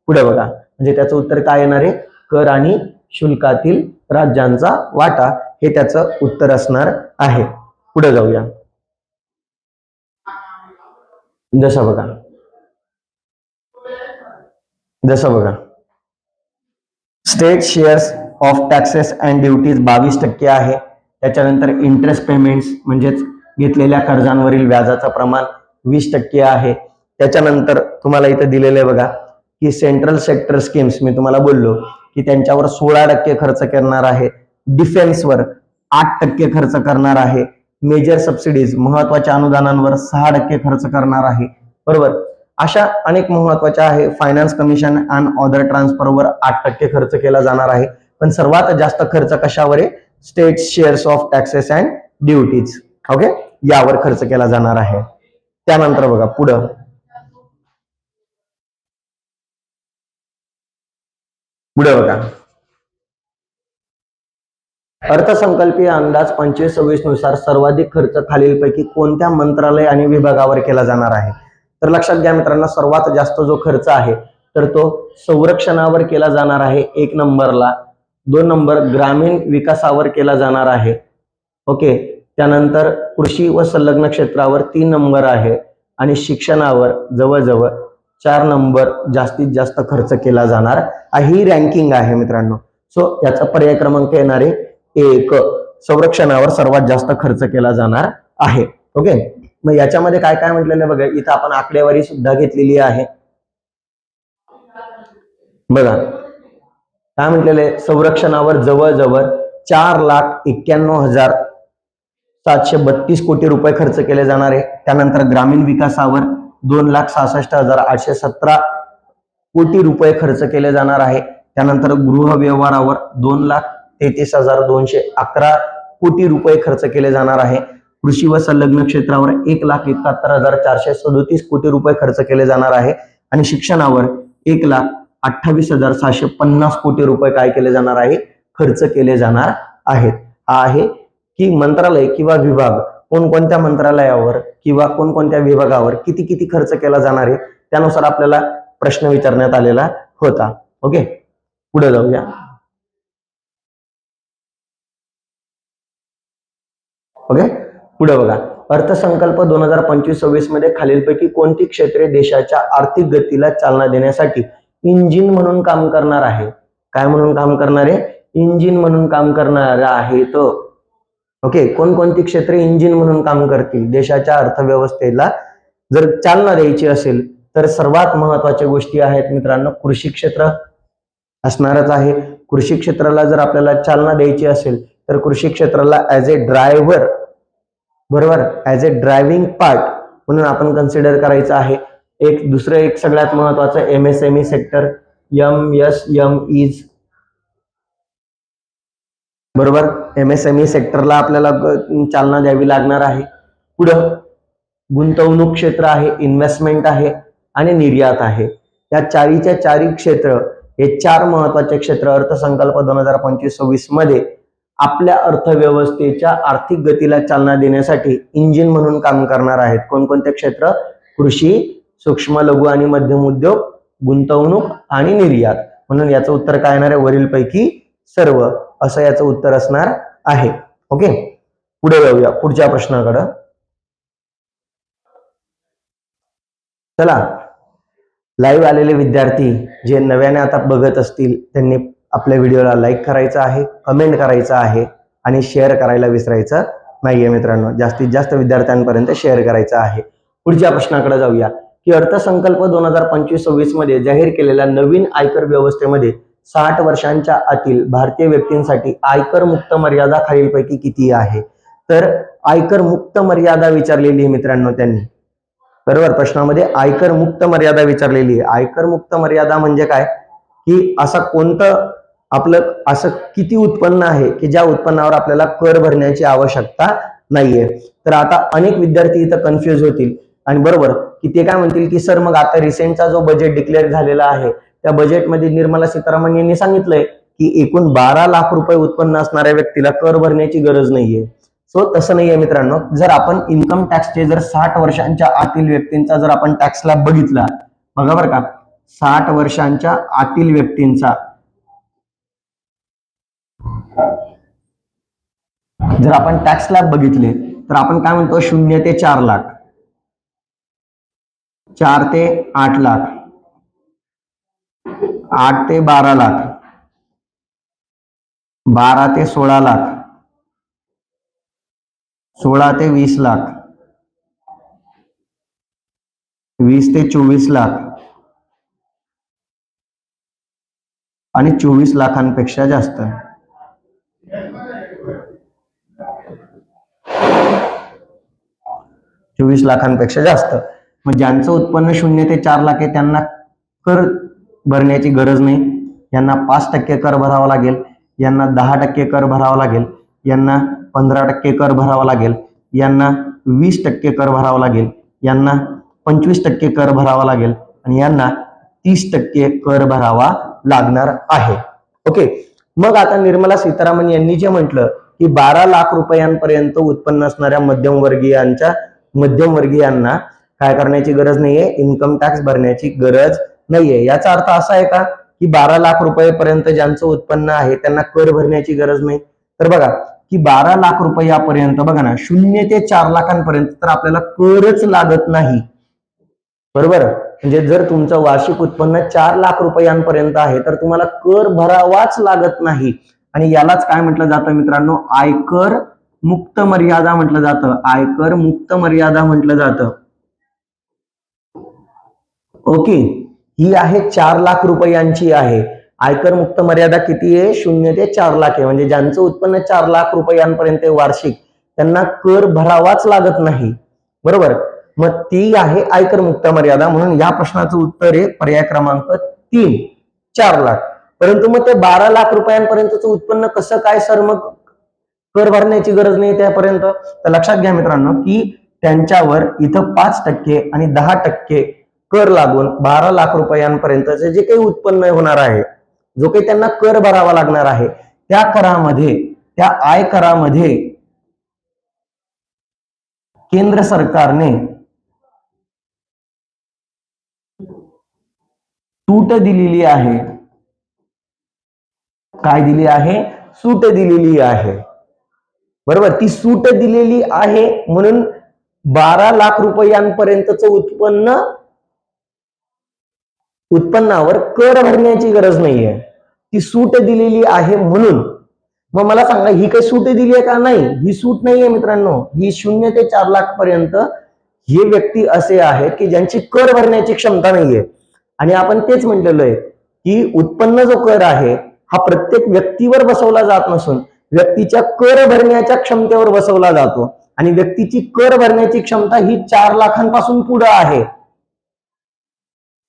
पुढे बघा, म्हणजे त्याचं उत्तर काय येणार आहे? कर आणि शुल्कातील राज्यांचा वाटा, हे त्याचं उत्तर असणार आहे. पुढे जाऊया. जसं बघा state shares of taxes and duties 22% आहे. त्याच्यानंतर इंटरेस्ट पेमेंट्स म्हणजेच घेतलेल्या कर्जांवरील व्याजाचं प्रमाण 20% आहे. त्याच्यानंतर तुम्हाला इथे दिलेलं आहे बघा की सेंट्रल सेक्टर स्कीम्स, मी तुम्हाला बोललो की त्यांच्यावर 16% खर्च करणार आहे. डिफेन्सवर 8% खर्च करणार आहे. मेजर सबसिडीज, महत्वाच्या अनुदानांवर 6% खर्च करणार आहे. बरोबर, अशा अनेक महत्वाच्या आहे. फायनान्स कमिशन अँड अदर ट्रान्सफरवर 8% खर्च केला जाणार आहे. पण सर्वात जास्त खर्च कशावर आहे? State shares of taxes and duties, okay, यावर खर्च केला जाणार आहे. त्यानंतर बघा पुढं, बघा अर्थसंकल्पीय अंदाज 25-26 नुसार सर्वाधिक खर्च खालीलपैकी कोणत्या मंत्रालय आणि विभागावर केला जाणार आहे? तर लक्षात घ्या मित्रांनो, सर्वात जास्त जो खर्च आहे तर तो संरक्षणावर केला जाणार आहे 1 नंबरला. 2 नंबर ग्रामीण विकासावर केला जाणार आहे. ओके, त्यानंतर कृषी व संलग्न क्षेत्रावर 3 नंबर आहे. आणि शिक्षणावर जवळजवळ 4 नंबर जास्तीत जास्त खर्च केला जाणार ही रँकिंग आहे मित्रांनो. सो याचा पर्याय क्रमांक येणार आहे 1, संरक्षणावर सर्वात जास्त खर्च केला जाणार आहे. ओके, मग याच्यामध्ये काय काय म्हटलेलं बघा, इथं आपण आकडेवारी सुद्धा घेतलेली आहे बघा. काय म्हटलेले, संरक्षणावर जवळजवळ 4,91,732 कोटी रुपये खर्च केले जाणार आहे. त्यानंतर ग्रामीण विकासावर 2,66,817 कोटी रुपये खर्च केले जाणार आहे. त्यानंतर गृह व्यवहारावर 2,33,211 कोटी रुपये खर्च केले जाणार आहे. कृषी व संलग्न क्षेत्रावर 1,71,437 कोटी रुपये खर्च केले जाणार आहे. आणि शिक्षणावर 1,28,750 कोटी रुपये काय केले जाणार आहे, खर्च केले जाणार आहेत. हा आहे की मंत्रालय किंवा विभाग कोणकोणत्या मंत्रालयावर किंवा कोणकोणत्या विभागावर किती किती खर्च केला जाणार आहे, त्यानुसार आपल्याला प्रश्न विचारण्यात आलेला होता. ओके, पुढे जाऊया. ओके, पुढे बघा, अर्थसंकल्प 2025-26 मध्ये खालीलपैकी कोणती क्षेत्रे देशाच्या आर्थिक गतीला चालना देण्यासाठी इंजिन म्हणून काम करणार आहे? काय म्हणून काम करणार आहे? इंजिन म्हणून काम करणार आहे. तो ओके, कोणकोणती क्षेत्रे इंजिन म्हणून काम करतील देशाच्या अर्थव्यवस्थेला जर चालना द्यायची असेल तर सर्वात महत्वाच्या गोष्टी आहेत मित्रांनो. कृषी क्षेत्र असणारच आहे. कृषी क्षेत्राला जर आपल्याला चालना द्यायची असेल तर कृषी क्षेत्राला ऍज ए ड्रायव्हर, बरोबर, ऍज ए ड्रायव्हिंग पार्ट म्हणून आपण कन्सिडर करायचं आहे. दुसरं एक सगळ्यात महत्वाचं MSME सेक्टर, MSMEs, बरोबर. MSME सेक्टरला आपल्याला चालना द्यावी लागणार आहे. पुढं गुंतवणूक क्षेत्र आहे, इन्व्हेस्टमेंट आहे आणि निर्यात आहे. या चारीच्या चारी क्षेत्र हे 4 महत्वाचे क्षेत्र अर्थसंकल्प 2025-26 मध्ये आपल्या अर्थव्यवस्थेच्या आर्थिक गतीला चालना देण्यासाठी इंजिन म्हणून काम करणार आहेत. कोणकोणते क्षेत्र? कृषी, सूक्ष्म लघु आणि मध्यम उद्योग, गुंतवणूक आणि निर्यात. म्हणून याचं उत्तर काय येणार आहे? वरीलपैकी सर्व असं याचं उत्तर असणार आहे. ओके, पुढे जाऊया पुढच्या प्रश्नाकडे. चला, लाईव्ह आलेले विद्यार्थी जे नव्याने आता बघत असतील त्यांनी आपल्या व्हिडिओला लाईक करायचं आहे, कमेंट करायचं आहे आणि शेअर करायला विसरायचं नाहीये मित्रांनो. जास्तीत जास्त विद्यार्थ्यांपर्यंत शेअर करायचं आहे. पुढच्या प्रश्नाकडे जाऊया की अर्थसंकल्प 2025-26 मध्ये जाहीर केलेल्या नवीन आयकर व्यवस्थेमध्ये 60 वर्षांच्या आतील भारतीय व्यक्तींसाठी आयकर मुक्त मर्यादा खालीलपैकी किती आहे? तर आयकर मुक्त मर्यादा विचारलेली आहे मित्रांनो त्यांनी, बरोबर. प्रश्नामध्ये आयकर मुक्त मर्यादा विचारलेली आहे. आयकर मुक्त मर्यादा म्हणजे काय की असं कोणतं आपलं असं किती उत्पन्न आहे की ज्या उत्पन्नावर आपल्याला कर भरण्याची आवश्यकता नाहीये. तर आता अनेक विद्यार्थी इथं कन्फ्युज होतील आणि बरोबर की ते काय म्हणतील की सर मग आता रिसेंटचा जो बजेट डिक्लेअर झालेला आहे त्या बजेटमध्ये निर्मला सीतारामन यांनी सांगितलंय की एकूण 12 लाख रुपये उत्पन्न असणाऱ्या व्यक्तीला कर भरण्याची गरज नाहीये. सो तसं नाहीये मित्रांनो. जर आपण इन्कम टॅक्सचे जर 60 वर्षांच्या आतील व्यक्तींचा जर आपण टॅक्स स्लॅब बघितला, बघा बरं का, 60 वर्षांच्या आतील व्यक्तींचा जर आपण टॅक्स स्लॅब बघितले तर आपण काय म्हणतो 0 ते 4 लाख, 4 ते 8 लाख, 8 ते 12 लाख, 12 ते 16 लाख, 16 ते 20 लाख, 20 ते 24 लाख आणि 24 लाखांपेक्षा जास्त. लाखांपेक्षा जास्त. मग ज्यांचं उत्पन्न 0 ते 4 लाख आहे त्यांना कर भरण्याची गरज नाही. यांना 5% कर भरावा लागेल, यांना 10% कर भरावा लागेल, यांना 15% कर भरावा लागेल, यांना 20% कर भरावा लागेल, यांना 25% कर भरावा लागेल आणि यांना 30% कर भरावा लागणार आहे. ओके, मग आता निर्मला सीतारामन यांनी जे म्हटलं की 12 लाख रुपयांपर्यंत उत्पन्न असणाऱ्या मध्यमवर्गीयांना काय करण्याची गरज नाहीये, इन्कम टॅक्स भरण्याची गरज नाहीये. याचा अर्थ असा आहे का की 12 लाख रुपयेपर्यंत ज्यांचं उत्पन्न आहे त्यांना कर भरण्याची गरज नाही? तर बघा की 12 लाख रुपयापर्यंत बघा ना, 0 ते 4 लाखांपर्यंत तर आपल्याला करच लागत नाही, बरोबर. म्हणजे जर तुमचं वार्षिक उत्पन्न 4 लाख रुपयांपर्यंत आहे तर तुम्हाला कर भरावाच लागत नाही. आणि यालाच काय म्हटलं जातं मित्रांनो, आयकर मुक्त मर्यादा म्हटलं जातं. आयकर मुक्त मर्यादा म्हटलं जातं. ओके, ही आहे 4 लाख रुपयांची आहे. आयकर मुक्त मर्यादा किती आहे? 0 ते 4 लाख आहे. म्हणजे ज्यांचं उत्पन्न 4 लाख रुपयांपर्यंत वार्षिक, त्यांना कर भरावाच लागत नाही. बरोबर, मग ती आहे आयकर मुक्त मर्यादा. म्हणून या प्रश्नाचं उत्तर आहे पर्याय क्रमांक 3, 4 लाख. परंतु मग ते 12 लाख रुपयांपर्यंतचं उत्पन्न कसं काय सर, मग कर भरण्याची गरज नाही त्यापर्यंत? तर लक्षात घ्या मित्रांनो की त्यांच्यावर इथं 5% आणि 10% कर लागून 12 लाख रुपयांपर्यंतचे जे काही उत्पन्न होणार आहे, जो काही त्यांना कर भरावा लागणार आहे, त्या करामध्ये, त्या आयकरामध्ये केंद्र सरकारने सूट दिलेली आहे. काय दिली आहे? सूट दिलेली आहे. बरोबर, ती सूट दिलेली आहे म्हणून 12 लाख रुपयांपर्यंतचं उत्पन्नावर कर भरण्याची गरज नाहीये. ती सूट दिलेली आहे म्हणून. मग मला सांगा, ही काही सूट दिली आहे का? नाही, ही सूट नाहीये मित्रांनो. ही 0 ते 4 लाख पर्यंत हे व्यक्ती असे आहेत की ज्यांची कर भरण्याची क्षमता नाहीये. आणि आपण तेच म्हटलेलं आहे की उत्पन्न जो कर आहे हा प्रत्येक व्यक्तीवर बसवला जात नसून व्यक्तीच्या कर भरण्याच्या क्षमतेवर बसवला जातो. आणि व्यक्तीची कर भरण्याची क्षमता ही 4 लाखांपासून पुढे आहे.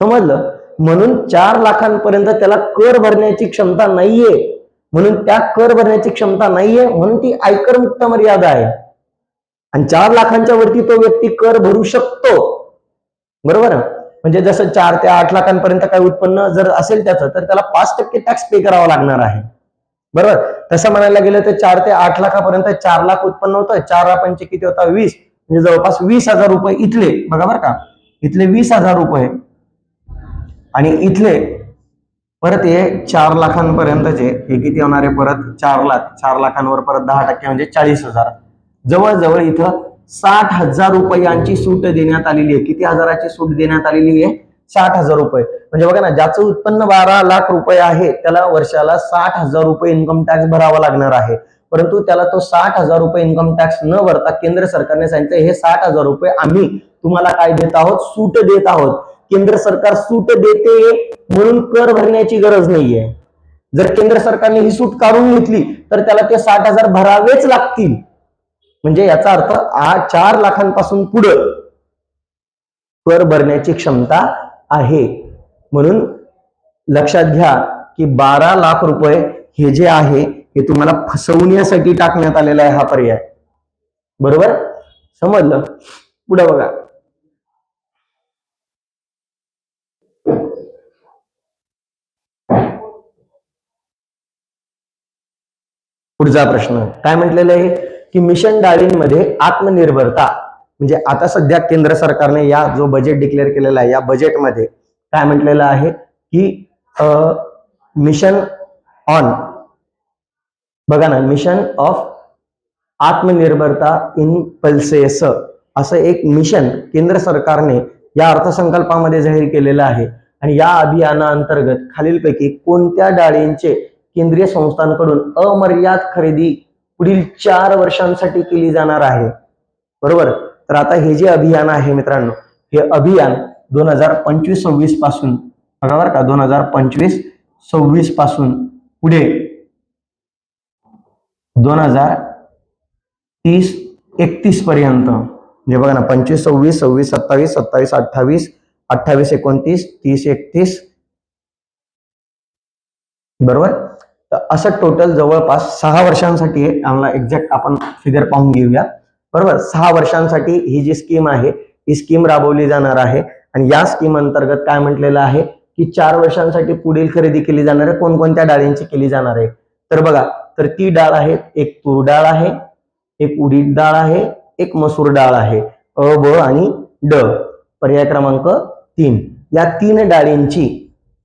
समजलं? म्हणून 4 लाखांपर्यंत त्याला कर भरण्याची क्षमता नाहीये. म्हणून त्या कर भरण्याची क्षमता नाहीये म्हणून ती आयकर मुक्त मर्यादा आहे. आणि 4 लाखांच्या वरती तो व्यक्ती कर भरू शकतो. बरोबर, म्हणजे जसं 4 ते 8 लाखांपर्यंत काही उत्पन्न जर असेल त्याचं, तर त्याला 5% टॅक्स पे करावा लागणार आहे. बरोबर, तसं म्हणायला गेलं तर 4 ते 8 लाखापर्यंत 4 लाख उत्पन्न होतं. 4 पंचे किती होता? 20. म्हणजे जवळपास 20,000 रुपये इथले, बघा बरं का, इथले 20,000 रुपये आणि इथले परत हे 4 लाखांपर्यंतचे हे किती होणार आहे? परत 4 लाख, 4 लाखांवर परत 10% म्हणजे 40,000. जवळजवळ इथं 60,000 रुपयांची सूट देण्यात आलेली आहे. किती हजाराची सूट देण्यात आलेली आहे? 60,000 रुपये. म्हणजे बघा ना, ज्याचं उत्पन्न 12 लाख रुपये आहे त्याला वर्षाला 60,000 रुपये इन्कम टॅक्स भरावा लागणार आहे. परंतु त्याला तो 60,000 रुपये इन्कम टॅक्स न भरता केंद्र सरकारने सांगितलं हे 60,000 रुपये आम्ही तुम्हाला काय देत आहोत? सूट देत आहोत. केंद्र सरकार सूट देते म्हणून कर भरण्याची गरज नाहीये. जर केंद्र सरकारने ही सूट काढून घेतली तर त्याला ते 60,000 भरावेच लागतील. म्हणजे याचा अर्थ 4 लाखांपासून पुढे कर भरण्याची क्षमता आहे. म्हणून लक्षात घ्या की 12 लाख रुपये हे जे आहे हे तुम्हाला फसवण्यासाठी टाकण्यात आलेला आहे हा पर्याय. बरोबर, समजलं? पुढे बघा, पुढचा प्रश्न काय म्हटलेलं आहे की मिशन डाळींमध्ये आत्मनिर्भरता. म्हणजे आता सध्या केंद्र सरकारने या जो बजेट डिक्लेअर केलेला आहे या बजेटमध्ये काय म्हटलेलं आहे की मिशन ऑन, बघा ना, मिशन ऑफ आत्मनिर्भरता इन पल्सेस असं एक मिशन केंद्र सरकारने या अर्थसंकल्पामध्ये जाहीर केलेलं आहे. आणि या अभियानाअंतर्गत खालीलपैकी कोणत्या डाळींचे केंद्रीय संस्थांकडून अमर्याद खरेदी पुढील 4 वर्षांसाठी केली जाणार आहे? बरोबर, तर आता हे जे अभियान आहे मित्रांनो, हे अभियान 2025-26 पासून, बरोबर का, 2025-26 पासून पुढे 2030-31 पर्यंत, म्हणजे बघा ना, 25-26, 26-27, 27-28, 28-29, 30-31, बरोबर. तर असं टोटल जवळपास 6 वर्षांसाठी आहे. आम्हाला एक्झॅक्ट आपण फिगर पाहून घेऊया. बरोबर, 6 वर्षांसाठी ही जी स्कीम आहे ही स्कीम राबवली जाणार आहे. आणि या स्कीम अंतर्गत काय म्हटलेलं आहे की 4 वर्षांसाठी पुढील खरेदी केली जाणार आहे. कोणकोणत्या डाळींची केली जाणार आहे? तर बघा, तर ती डाळ आहे, एक तूर डाळ आहे, एक उडीद डाळ आहे, एक मसूर डाळ आहे. अ, ब आणि ड, पर्याय क्रमांक 3. या 3 डाळींची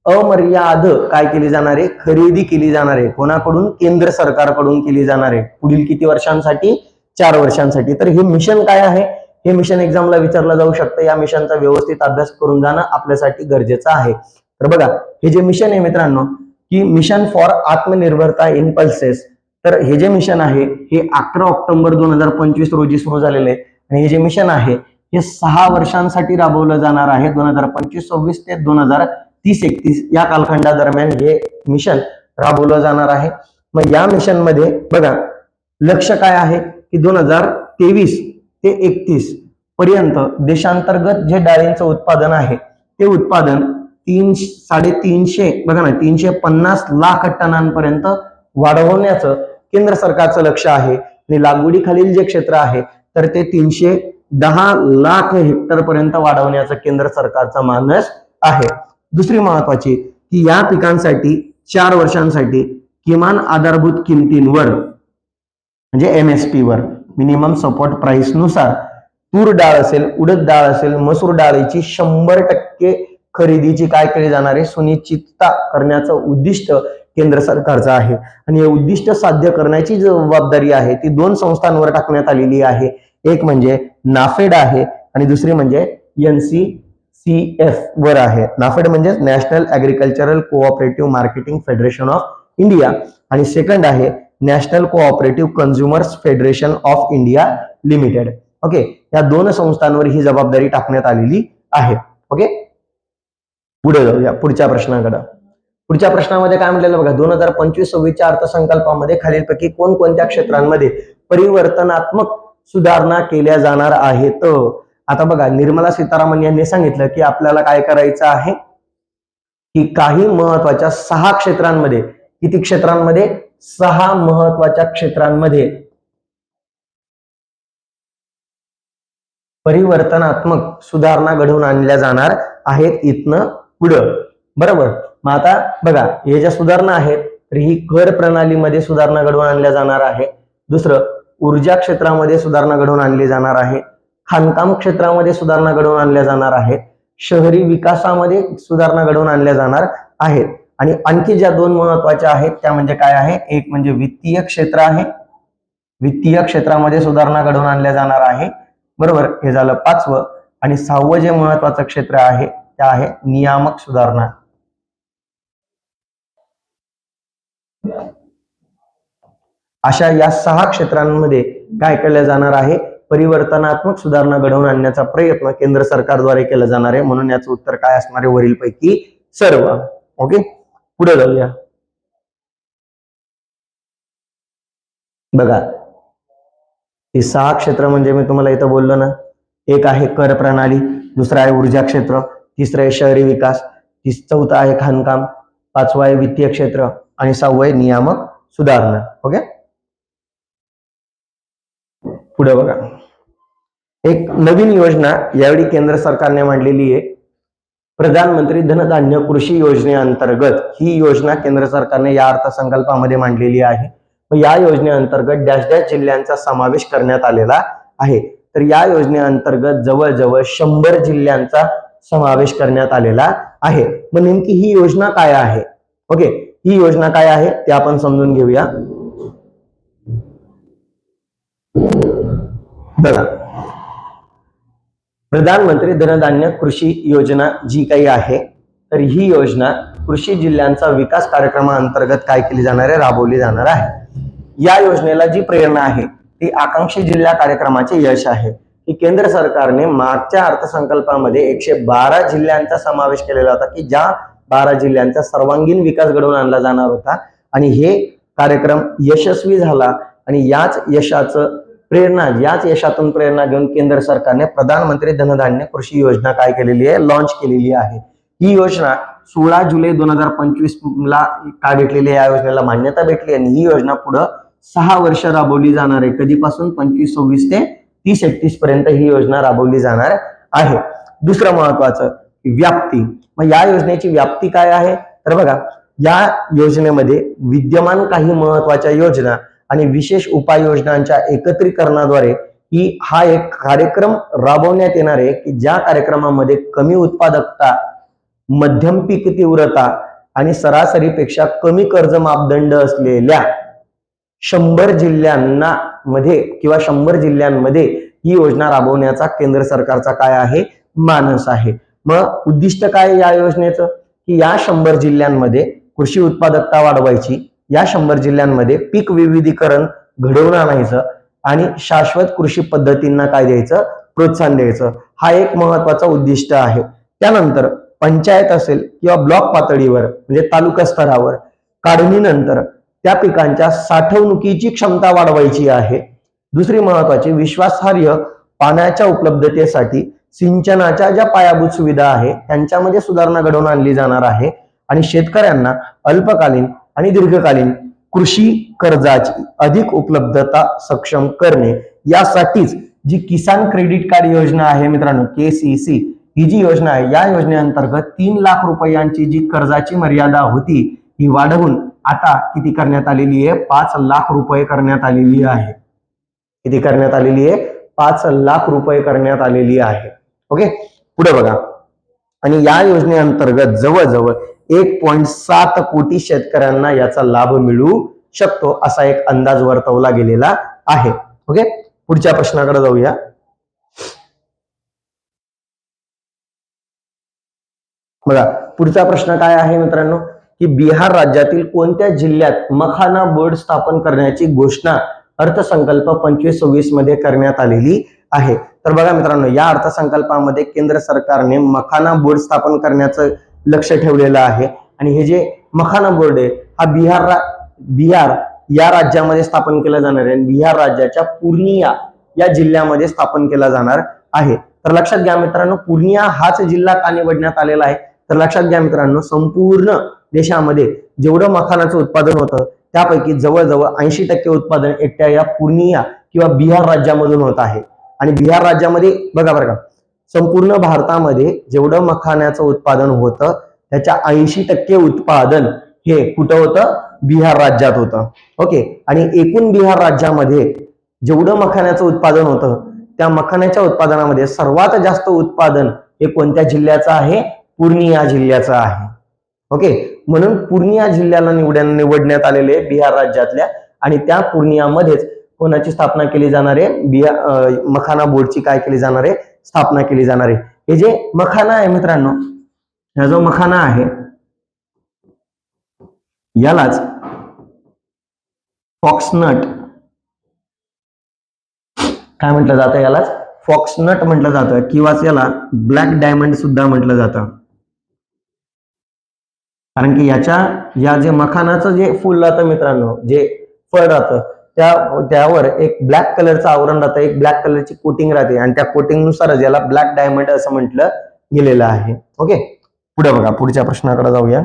अमर्याद काय केली जाणार आहे? खरेदी केली जाणार आहे. कोणाकडून? केंद्र सरकारकडून केली जाणार आहे. पुढील किती वर्षांसाठी? 4 वर्षांसाठी. तर हे मिशन काय आहे? हे मिशन एक्झामला विचारलं जाऊ शकतं. या मिशनचा व्यवस्थित अभ्यास करून जाणं आपल्यासाठी गरजेचं आहे. तर बघा, हे जे मिशन आहे मित्रांनो, की मिशन फॉर आत्मनिर्भरता इन पल्सेस, तर हे जे मिशन आहे हे 11 ऑक्टोबर 2025 रोजी सुरू झालेले आहे. आणि हे जे मिशन आहे हे 6 वर्षांसाठी राबवलं जाणार आहे. 2025-26 ते 2030-31 या कालखंडादरम्यान हे मिशन राबवलं जाणार आहे. मग या मिशन मध्ये बघा, लक्ष्य काय आहे की 2023 ते 31 पर्यंत देशांतर्गत जे डाळींचं उत्पादन आहे ते उत्पादन 350 बघा ना 350 लाख टनांपर्यंत वाढवण्याचं केंद्र सरकारचं लक्ष्य आहे. आणि लागवडीखालील जे क्षेत्र आहे तर ते 310 लाख हेक्टर पर्यंत वाढवण्याचं केंद्र सरकारचा मानस आहे. दुसरी महत्वाची की या पिकांसाठी 4 वर्षांसाठी किमान आधारभूत किमतींवर म्हणजे MSP वर, मिनिमम सपोर्ट प्राइस नुसार तूर डाळ असेल, उडद डाळ असेल, मसूर डाळीची 100% खरेदीची काय केली जाणार आहे, सुनिश्चितता करण्याचं उद्दिष्ट केंद्र सरकारचं आहे. आणि हे उद्दिष्ट साध्य करण्याची जबाबदारी आहे ती 2 संस्थांवर टाकण्यात आलेली आहे. एक म्हणजे नाफेड आहे आणि दुसरी म्हणजे NCCF वर आहे. नाफेड म्हणजे national agricultural cooperative marketing federation of India आणि सेकंड आहे national cooperative consumers federation of India limited. Okay, या 2 संस्थांवर ही जबाबदारी टाकण्यात आलेली आहे. ओके, पुढे जाऊया पुढच्या प्रश्नाकडे. पुढच्या प्रश्नामध्ये काय म्हटलेलं बघा, 2025-26 अर्थसंकल्पामध्ये खालीलपैकी कोणकोणत्या क्षेत्रांमध्ये परिवर्तनात्मक सुधारणा केल्या जाणार आहेत. आता बघा, निर्मला सीतारामन यांनी सांगितलं की आपल्याला काय करायचं आहे की काही महत्वाच्या 6 क्षेत्रांमध्ये, किती क्षेत्रांमध्ये, 6 महत्वाच्या क्षेत्रांमध्ये परिवर्तनात्मक सुधारणा घडवून आणल्या जाणार आहेत इथनं पुढं. बरोबर. मग आता बघा, हे ज्या सुधारणा आहेत तर ही कर प्रणालीमध्ये सुधारणा घडवून आणल्या जाणार आहे. दुसरं, ऊर्जा क्षेत्रामध्ये सुधारणा घडवून आणली जाणार आहे. खाणकाम क्षेत्रामध्ये सुधारणा घडवून आणल्या जाणार आहेत. शहरी विकासामध्ये सुधारणा घडवून आणल्या जाणार आहेत. आणि आणखी ज्या 2 महत्वाच्या आहेत त्या म्हणजे काय आहे, एक म्हणजे वित्तीय क्षेत्र आहे, वित्तीय क्षेत्रामध्ये सुधारणा घडवून आणल्या जाणार आहे. बरोबर, हे झालं 5वं. आणि 6वं जे महत्वाचं क्षेत्र आहे ते आहे नियामक सुधारणा. अशा या 6 क्षेत्रांमध्ये काय केलं जाणार आहे, परिवर्तनात्मक सुधारणा घडवून आणण्याचा प्रयत्न केंद्र सरकारद्वारे केला जाणार आहे. म्हणून याचं उत्तर काय असणार आहे, वरीलपैकी सर्व. ओके, पुढे जाऊया. बघा, हे 6 क्षेत्र म्हणजे मी तुम्हाला इथं बोललो ना, एक आहे कर प्रणाली, दुसरा आहे ऊर्जा क्षेत्र, तिसरं आहे शहरी विकास, चौथं आहे खाणकाम, 5वं आहे वित्तीय क्षेत्र आणि 6वं आहे नियामक सुधारणा. ओके, पुढे बघा, एक नवीन योजना यावेळी केंद्र सरकारने मांडलेली आहे. प्रधानमंत्री धनधान्य कृषी योजनेअंतर्गत ही योजना केंद्र सरकारने या अर्थसंकल्पामध्ये मांडलेली आहे. या योजनेअंतर्गत डॅश डॅश जिल्ह्यांचा समावेश करण्यात आलेला आहे. तर या योजनेअंतर्गत जवळजवळ 100 जिल्ह्यांचा समावेश करण्यात आलेला आहे. मग नेमकी ही योजना काय आहे, ओके, ही योजना काय आहे ते आपण समजून घेऊया. बघा, प्रधानमंत्री धनधान्य कृषी योजना जी काही आहे तर ही योजना कृषी जिल्ह्यांचा विकास कार्यक्रमाअंतर्गत काय केली जाणार आहे, राबवली जाणार आहे. या योजनेला जी प्रेरणा आहे ती आकांक्षी जिल्हा कार्यक्रमाचे यश आहे. की केंद्र सरकारने मागच्या अर्थसंकल्पामध्ये 112 जिल्ह्यांचा समावेश केलेला होता की ज्या 12 जिल्ह्यांचा सर्वांगीण विकास घडवून आणला जाणार होता. आणि हे कार्यक्रम यशस्वी झाला आणि याच यशातून प्रेरणा घेऊन केंद्र सरकारने प्रधानमंत्री धनधान्य कृषी योजना काय केलेली आहे, लॉन्च केलेली आहे. ही योजना 16 जुलै 2025 ला का घेतलेली, या योजनेला मान्यता भेटली आणि ही योजना पुढे 6 वर्ष राबवली जाणार आहे. कधीपासून 25-26 ते 30-31 पर्यंत ही योजना राबवली जाणार आहे. दुसरं महत्वाचं, व्याप्ती. मग या योजनेची व्याप्ती काय आहे तर बघा, या योजनेमध्ये विद्यमान काही महत्वाच्या योजना आणि विशेष उपाययोजनांच्या एकत्रीकरणाद्वारे हा एक कार्यक्रम राबवण्यात येणार आहे की ज्या कार्यक्रमामध्ये कमी उत्पादकता, मध्यम पीक तीव्रता आणि सरासरीपेक्षा कमी कर्ज मापदंड असलेल्या 100 जिल्ह्यांमध्ये ही योजना राबवण्याचा केंद्र सरकारचा काय आहे, मानस आहे. मग उद्दिष्ट काय या योजनेचं, की या 100 जिल्ह्यांमध्ये कृषी उत्पादकता वाढवायची, या 100 जिल्ह्यांमध्ये पीक विविधीकरण घडवून आणायचं आणि शाश्वत कृषी पद्धतींना काय द्यायचं, प्रोत्साहन द्यायचं. हा एक महत्वाचा उद्दिष्ट आहे. त्यानंतर पंचायत असेल किंवा ब्लॉक पातळीवर म्हणजे तालुका स्तरावर काढणीनंतर त्या पिकांच्या साठवणुकीची क्षमता वाढवायची आहे. दुसरी महत्वाची, विश्वासार्ह पाण्याच्या उपलब्धतेसाठी सिंचनाच्या ज्या पायाभूत सुविधा आहे त्यांच्यामध्ये सुधारणा घडवून आणली जाणार आहे आणि शेतकऱ्यांना अल्पकालीन आणि दीर्घकालीन कृषी कर्जाची अधिक उपलब्धता सक्षम करणे यासाठीच जी किसान क्रेडिट कार्ड योजना आहे मित्रांनो, KCC, ही जी योजना आहे या योजनेअंतर्गत 3 लाख रुपयांची जी कर्जाची मर्यादा होती ही वाढवून आता किती करण्यात आलेली आहे, 5 लाख रुपये करण्यात आलेली आहे. किती करण्यात आलेली आहे, 5 लाख रुपये करण्यात आलेली आहे. ओके, पुढे बघा. आणि या योजनेअंतर्गत जवळजवळ 1.7 कोटी शेतकऱ्यांना याचा लाभ मिळू शकतो असा एक अंदाज वर्तवला गेलेला आहे. ओके, पुढच्या प्रश्नाकडे जाऊया. बघा पुढचा प्रश्न काय आहे मित्रांनो, की बिहार राज्यातील कोणत्या जिल्ह्यात मखाना बोर्ड स्थापन करण्याची घोषणा अर्थसंकल्प 25-26 मध्ये करण्यात आलेली आहे. तर बघा मित्रांनो, या अर्थसंकल्पामध्ये केंद्र सरकारने मखाना बोर्ड स्थापन करण्याचं लक्ष ठेवलेलं आहे आणि हे जे मखाना बोर्ड आहे हा बिहार या राज्यामध्ये स्थापन केला जाणार आहे. बिहार राज्याच्या पूर्णिया या जिल्ह्यामध्ये स्थापन केला जाणार आहे. तर लक्षात घ्या मित्रांनो, पूर्णिया हाच जिल्हा का निवडण्यात आलेला आहे, तर लक्षात घ्या मित्रांनो, संपूर्ण देशामध्ये जेवढं मखानाचं उत्पादन होतं त्यापैकी जवळजवळ 80% उत्पादन एकट्या या पूर्णिया किंवा बिहार राज्यामधून होत आहे. आणि बिहार राज्यामध्ये बघा बरं का, संपूर्ण भारतामध्ये जेवढं मखान्याचं उत्पादन होतं त्याच्या 80% उत्पादन हे कुठं होतं, बिहार राज्यात होतं. ओके, आणि एकूण बिहार राज्यामध्ये जेवढं मखान्याचं उत्पादन होतं त्या मखान्याच्या उत्पादनामध्ये सर्वात जास्त उत्पादन हे कोणत्या जिल्ह्याचं आहे, पूर्णिया जिल्ह्याचं आहे. ओके, म्हणून पूर्णिया जिल्ह्याला निवडण्यात आलेले बिहार राज्यातल्या आणि त्या पूर्णियामध्येच कोणाची स्थापना केली जाणार आहे, मखाना बोर्डची काय केली जाणार आहे, स्थापना केली जाणार आहे. हे जे मखाना आहे मित्रांनो, हा जो मखाना आहे यालाच फॉक्सनट काय म्हटलं जातं, यालाच फॉक्सनट म्हटलं जातं किंवा याला ब्लॅक डायमंड सुद्धा म्हटलं जातं. कारण की या जे मखानाचं जे फुल राहतं मित्रांनो, जे फळ राहतं त्यावर एक ब्लॅक कलरचं आवरण राहतं, एक ब्लॅक कलरची कोटिंग राहते आणि त्या कोटिंगनुसारच याला ब्लॅक डायमंड असं म्हटलं गेलेलं आहे. ओके, पुढे बघा, पुढच्या प्रश्नाकडे जाऊया.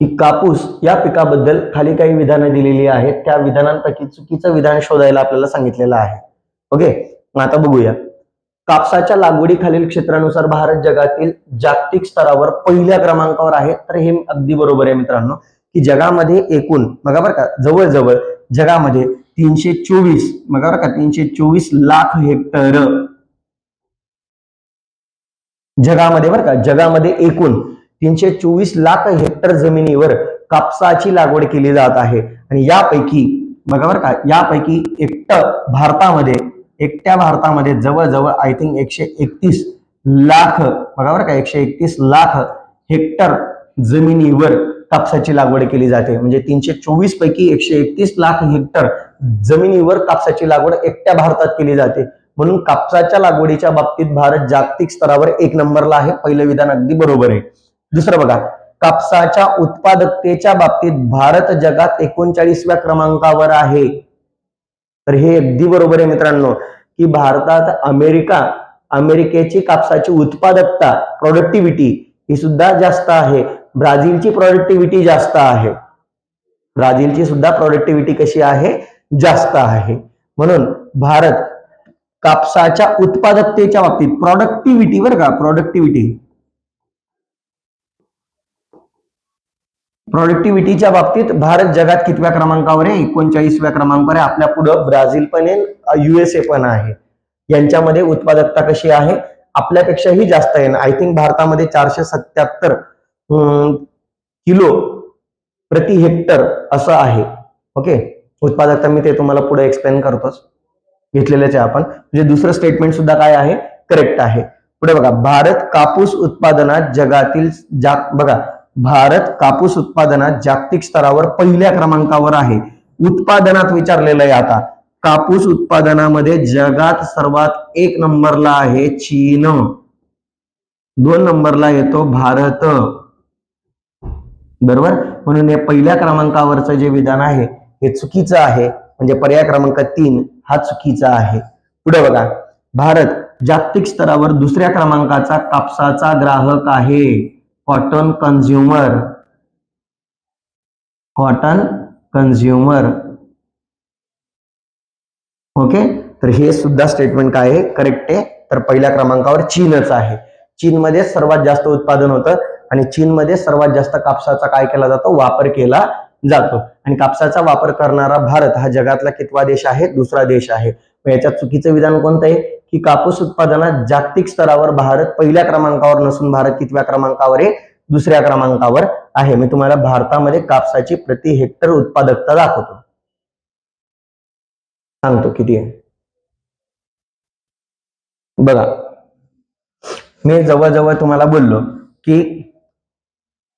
की कापूस या पिकाबद्दल खाली काही विधानं दिलेली आहेत, त्या विधानांपैकी चुकीचं विधान शोधायला आपल्याला सांगितलेलं आहे. ओके, मग आता बघूया. कापसाच्या लागवडीखालील क्षेत्रानुसार भारत जगातील जागतिक स्तरावर पहिल्या क्रमांकावर आहे. तर हे अगदी बरोबर आहे मित्रांनो, की जगामध्ये एकूण बघा बरं का, जवळजवळ जगामध्ये 324 बघा बरं का 324 लाख हेक्टर जगामध्ये बरं का, जगामध्ये एकूण 324 लाख हेक्टर जमिनीवर कापसाची लागवड केली जात आहे. आणि यापैकी बघा बरं का, यापैकी एकट्या भारतामध्ये जवळजवळ आय थिंक 131 लाख बघा बरं का 131 लाख हेक्टर जमिनीवर कापसाची लागवड केली जाते. म्हणजे 324 पैकी 131 लाख हेक्टर जमिनीवर कापसाची लागवड एकट्या भारतात केली जाते. म्हणून कापसाच्या लागवडीच्या बाबतीत भारत जागतिक स्तरावर 1 नंबरला आहे. पहिलं विधान अगदी बरोबर आहे. दुसरं बघा, कापसाच्या उत्पादकतेच्या बाबतीत भारत जगात 39व्या क्रमांकावर आहे. तर हे अगदी बरोबर आहे मित्रांनो, की भारतात अमेरिकेची कापसाची उत्पादकता प्रोडक्टिव्हिटी ही सुद्धा जास्त आहे. ब्राझीलची प्रोडक्टिव्हिटी जास्त आहे. ब्राझीलची सुद्धा प्रोडक्टिव्हिटी कशी आहे, जास्त आहे. म्हणून भारत कापसाच्या उत्पादकतेच्या बाबतीत प्रोडक्टिव्हिटी बरं का, प्रोडक्टिव्हिटीच्या बाबतीत भारत जगात कितव्या क्रमांकावर आहे, 39व्या क्रमांकावर आहे. आपल्या पुढे ब्राझील पण आहे, USA पण आहे. यांच्यामध्ये उत्पादकता कशी आहे, आपल्यापेक्षाही जास्त आहे. आय थिंक भारतामध्ये 477 किलो प्रति हेक्टर असं आहे. ओके, उत्पादकता मी ते तुम्हाला पुढे एक्सप्लेन करतोच, घेतलेलेच आहे आपण. म्हणजे दुसरं स्टेटमेंट सुद्धा काय आहे, करेक्ट आहे. पुढे बघा, भारत कापूस उत्पादनात जगातील बघा, भारत कापूस उत्पादनात जागतिक स्तरावर पहिल्या क्रमांकावर आहे. उत्पादनात विचारलेलं आहे आता. कापूस उत्पादनामध्ये जगात सर्वात 1 नंबरला आहे चीन, 2 नंबरला येतो भारत, बरोबर. म्हणून हे पहिल्या क्रमांकावरचं जे विधान आहे हे चुकीचं आहे, म्हणजे पर्याय क्रमांक 3 हा चुकीचा आहे. पुढे बघा, भारत जागतिक स्तरावर दुसऱ्या क्रमांकाचा कापसाचा ग्राहक आहे. Cotton consumer, cotton consumer. Okay, तर हे सुद्धा स्टेटमेंट काय आहे, करेक्ट आहे. तर पहिल्या क्रमांकावर चीनच आहे. चीनमध्ये सर्वात जास्त उत्पादन होतं आणि चीनमध्ये सर्वात जास्त कापसाचा काय केला जातो, वापर केला जातो. आणि कापसाचा वापर करणारा भारत हा जगातला कितवा देश आहे, दुसरा देश आहे. याच्यात चुकीचं विधान कोणतं आहे की कापूस उत्पादनात जागतिक स्तरावर भारत पहिल्या क्रमांकावर नसून भारत कितव्या क्रमांकावर आहे, दुसऱ्या क्रमांकावर आहे. मी तुम्हाला भारतामध्ये कापसाची प्रति हेक्टर उत्पादकता दाखवतो, सांगतो किती आहे. बघा, मी जवळजवळ तुम्हाला बोललो की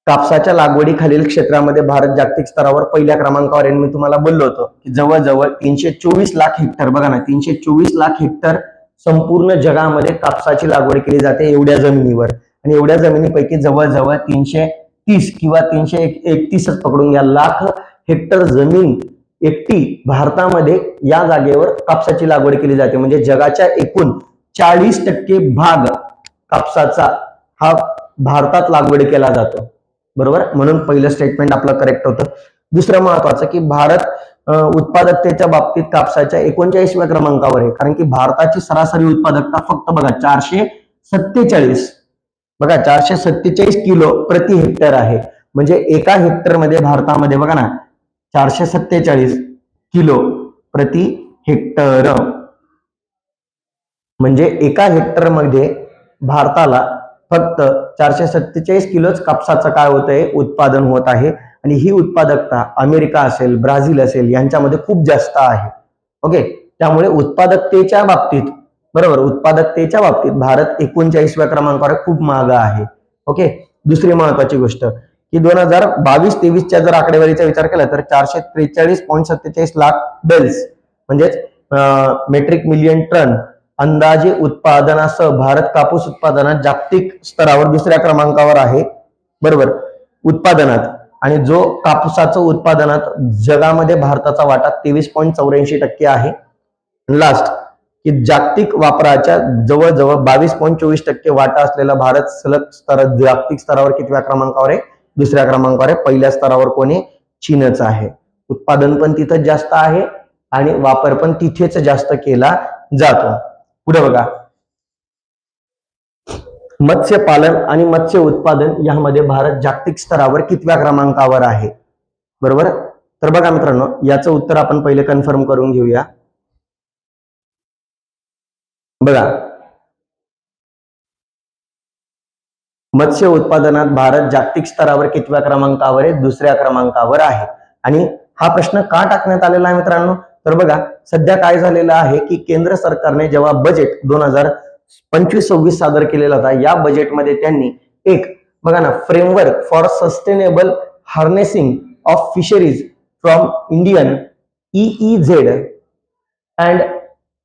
कापसाच्या लागवडीखालील क्षेत्रामध्ये भारत जागतिक स्तरावर पहिल्या क्रमांकावर आहे. मी तुम्हाला बोललो होतो की जवळजवळ 324 लाख हेक्टर, बघा ना, 324 लाख हेक्टर संपूर्ण जगामध्ये कापसाची लागवड केली जाते एवढ्या जमिनीवर. आणि एवढ्या जमिनीपैकी जवळजवळ 330 किंवा 331 पकडून घ्या लाख हेक्टर जमीन एकटी भारतामध्ये या जागेवर कापसाची लागवड केली जाते. म्हणजे जगाच्या एकूण 40% भाग कापसाचा हा भारतात लागवड केला जातो, बरोबर. म्हणून पहिलं स्टेटमेंट आपलं करेक्ट होतं. दुसरं महत्वाचं की भारत उत्पादकतेच्या बाबतीत कापसाच्या 39व्या क्रमांकावर आहे, कारण की भारताची सरासरी उत्पादकता फक्त बघा 447, बघा 447 किलो प्रति हेक्टर आहे. म्हणजे एका हेक्टर मध्ये भारतामध्ये बघा ना 447 किलो प्रति हेक्टर, म्हणजे एका हेक्टर मध्ये भारताला फक्त 447 किलोच कापसाचं काय होत आहे, उत्पादन होत आहे. आणि ही उत्पादकता अमेरिका असेल, ब्राझील असेल यांच्यामध्ये खूप जास्त आहे. ओके, त्यामुळे उत्पादकतेच्या बाबतीत, बरोबर, उत्पादकतेच्या बाबतीत भारत 39व्या क्रमांकावर खूप मागे आहे. ओके, दुसरी महत्वाची गोष्ट की 2022-23च्या जर आकडेवारीचा विचार केला तर 443.47 लाख बेल्स म्हणजेच मेट्रिक मिलियन टन अंदाजे उत्पादनासह भारत कापूस उत्पादनात जागतिक स्तरावर दुसऱ्या क्रमांकावर आहे, बरोबर, उत्पादनात. आणि जो कापसाचं उत्पादनात जगामध्ये भारताचा वाटा 23.84% आहे. लास्ट की जागतिक वापराच्या जवळजवळ 22.24% वाटा असलेला भारत सलग जागतिक स्तरावर कितव्या क्रमांकावर आहे, दुसऱ्या क्रमांकावर आहे. पहिल्या स्तरावर कोणी, चीनच आहे. उत्पादन पण तिथंच जास्त आहे आणि वापर पण तिथेच जास्त केला जातो. पुढे बघा, मत्स्य पालन आणि मत्स्य उत्पादन यामध्ये भारत जागतिक स्तरावर कितव्या क्रमांकावर आहे, बरोबर. तर बघा मित्रांनो, याचं उत्तर आपण पहिले कन्फर्म करून घेऊया. बघा, मत्स्य उत्पादनात भारत जागतिक स्तरावर कितव्या क्रमांकावर आहे, दुसऱ्या क्रमांकावर आहे. आणि हा प्रश्न का टाकण्यात आलेला आहे मित्रांनो, तर बघा सध्या काय झालेलं आहे की केंद्र सरकारने जेव्हा बजेट 2025-26 सादर केलेला होता, या बजेटमध्ये त्यांनी एक, बघा ना, framework for sustainable harnessing of fisheries from Indian EEZ and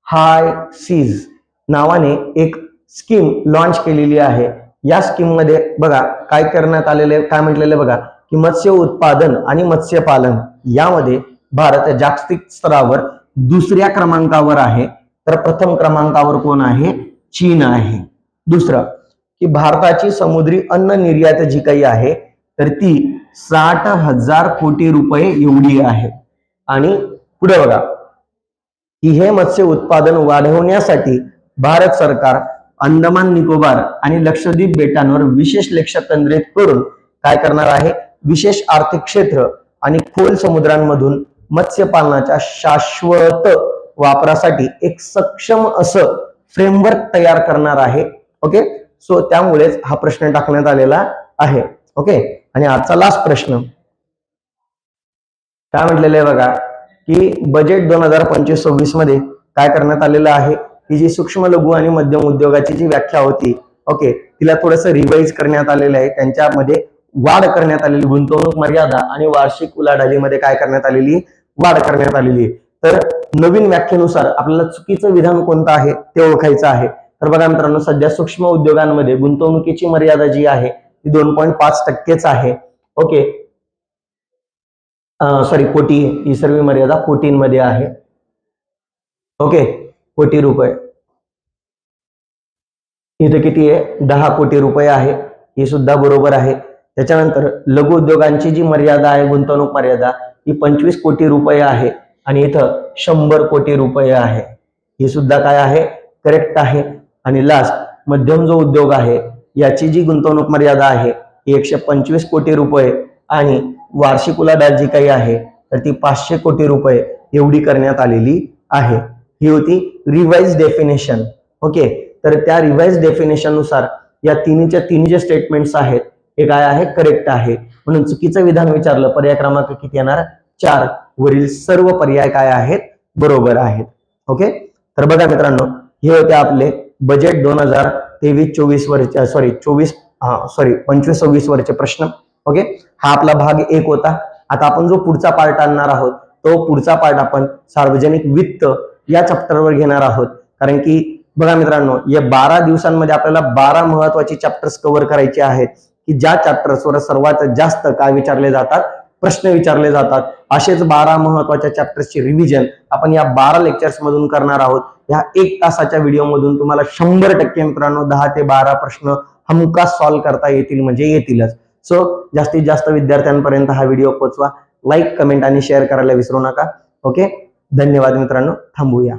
high seas नावाने एक स्कीम लॉन्च केलेली आहे. या स्कीम मध्ये बघा काय करण्यात आलेले, काय म्हटलेले बघा की मत्स्य उत्पादन आणि मत्स्य पालन यामध्ये भारत जागतिक स्तरावर दुसऱ्या क्रमांकावर आहे. तर प्रथम क्रमांकावर कोण आहे, चीन आहे. दुसरं की भारताची समुद्री अन्न निर्यात जी काही आहे तर ती 60,000 कोटी रुपये एवढी आहे. आणि पुढे बघा की हे मत्स्य उत्पादन वाढवण्यासाठी भारत सरकार अंदमान निकोबार आणि लक्षद्वीप बेटांवर विशेष लक्ष केंद्रित करून काय करणार आहे, विशेष आर्थिक क्षेत्र आणि खोल समुद्रांमधून मत्स्यपालनाच्या शाश्वत वापरासाठी एक सक्षम असं फ्रेमवर्क तयार करणार आहे. ओके, सो त्यामुळेच हा प्रश्न टाकण्यात आलेला आहे. ओके, आणि आजचा लास्ट प्रश्न काय म्हटलेला आहे बघा की बजेट 2025-26 मध्ये काय करण्यात आलेलं आहे की जी सूक्ष्म लघु आणि मध्यम उद्योगाची जी व्याख्या होती, ओके, तिला थोडंसं रिवाइज करण्यात आलेलं आहे. त्यांच्यामध्ये वाढ करण्यात आलेली, गुंतवणूक मर्यादा आणि वार्षिक उलाढालीमध्ये काय करण्यात आलेली, वाढ करण्यात आलेली. तर नवीन व्याख्येनुसार आपल्याला चुकीचं विधान कोणतं आहे ते ओळखायचं आहे. तर बघा मित्रांनो, सध्या सूक्ष्म उद्योगांमध्ये गुंतवणुकीची मर्यादा जी आहे ती 2.5% आहे. ओके, सॉरी, कोटी, ही सर्व मर्यादा कोटींमध्ये आहे. ओके, कोटी रुपये. इथे किती आहे, 10 कोटी रुपये आहे, ही सुद्धा बरोबर आहे. त्याच्यानंतर लघु उद्योगांची जी मर्यादा आहे, गुंतवणूक मर्यादा, ही 25 कोटी रुपये आहे आणि इथं 100 कोटी रुपये आहे, ही सुद्धा काय आहे, करेक्ट आहे. आणि लास्ट, मध्यम जो उद्योग आहे याची जी गुंतवणूक मर्यादा आहे ही 125 कोटी रुपये आणि वार्षिक उलाढाल जी काही आहे तर ती 500 कोटी रुपये एवढी करण्यात आलेली आहे. ही होती रिवाइज डेफिनेशन. ओके, तर त्या रिवाइज डेफिनेशन नुसार या तिन्हीच्या तिन्ही जे स्टेटमेंट्स आहेत हे काय आहे, करेक्ट आहे. म्हणून चुकीचं विधान विचारलं, पर्याय क्रमांक किती येणार, 4. वरील सर्व पर्याय काय आहेत, बरोबर आहेत. ओके, तर बघा मित्रांनो, हे होते आपले बजेट 2023-24 वरचे, सॉरी 25-26 वरचे प्रश्न. ओके, हा आपला भाग 1 होता. आता आपण जो पुढचा पार्ट आणणार आहोत तो पुढचा पार्ट आपण सार्वजनिक वित्त या चॅप्टरवर घेणार आहोत. कारण की बघा मित्रांनो, या 12 दिवसांमध्ये आपल्याला 12 महत्वाची चॅप्टर्स कव्हर करायचे आहेत की ज्या चॅप्टर्सवर सर्वात जास्त काय विचारले जातात, प्रश्न विचारले जातात. असेच 12 महत्वाच्या चॅप्टर्सची रिव्हिजन आपण या 12 लेक्चर्स मधून करणार आहोत. या 1 तासाच्या व्हिडिओ मधून तुम्हाला 100% मित्रांनो 10 ते 12 प्रश्न हमखास सॉल्व्ह करता येतील, म्हणजे येतीलच. सो जास्तीत जास्त विद्यार्थ्यांपर्यंत हा व्हिडिओ पोहोचवा. लाईक, कमेंट आणि शेअर करायला विसरू नका. ओके, धन्यवाद मित्रांनो, थांबूया.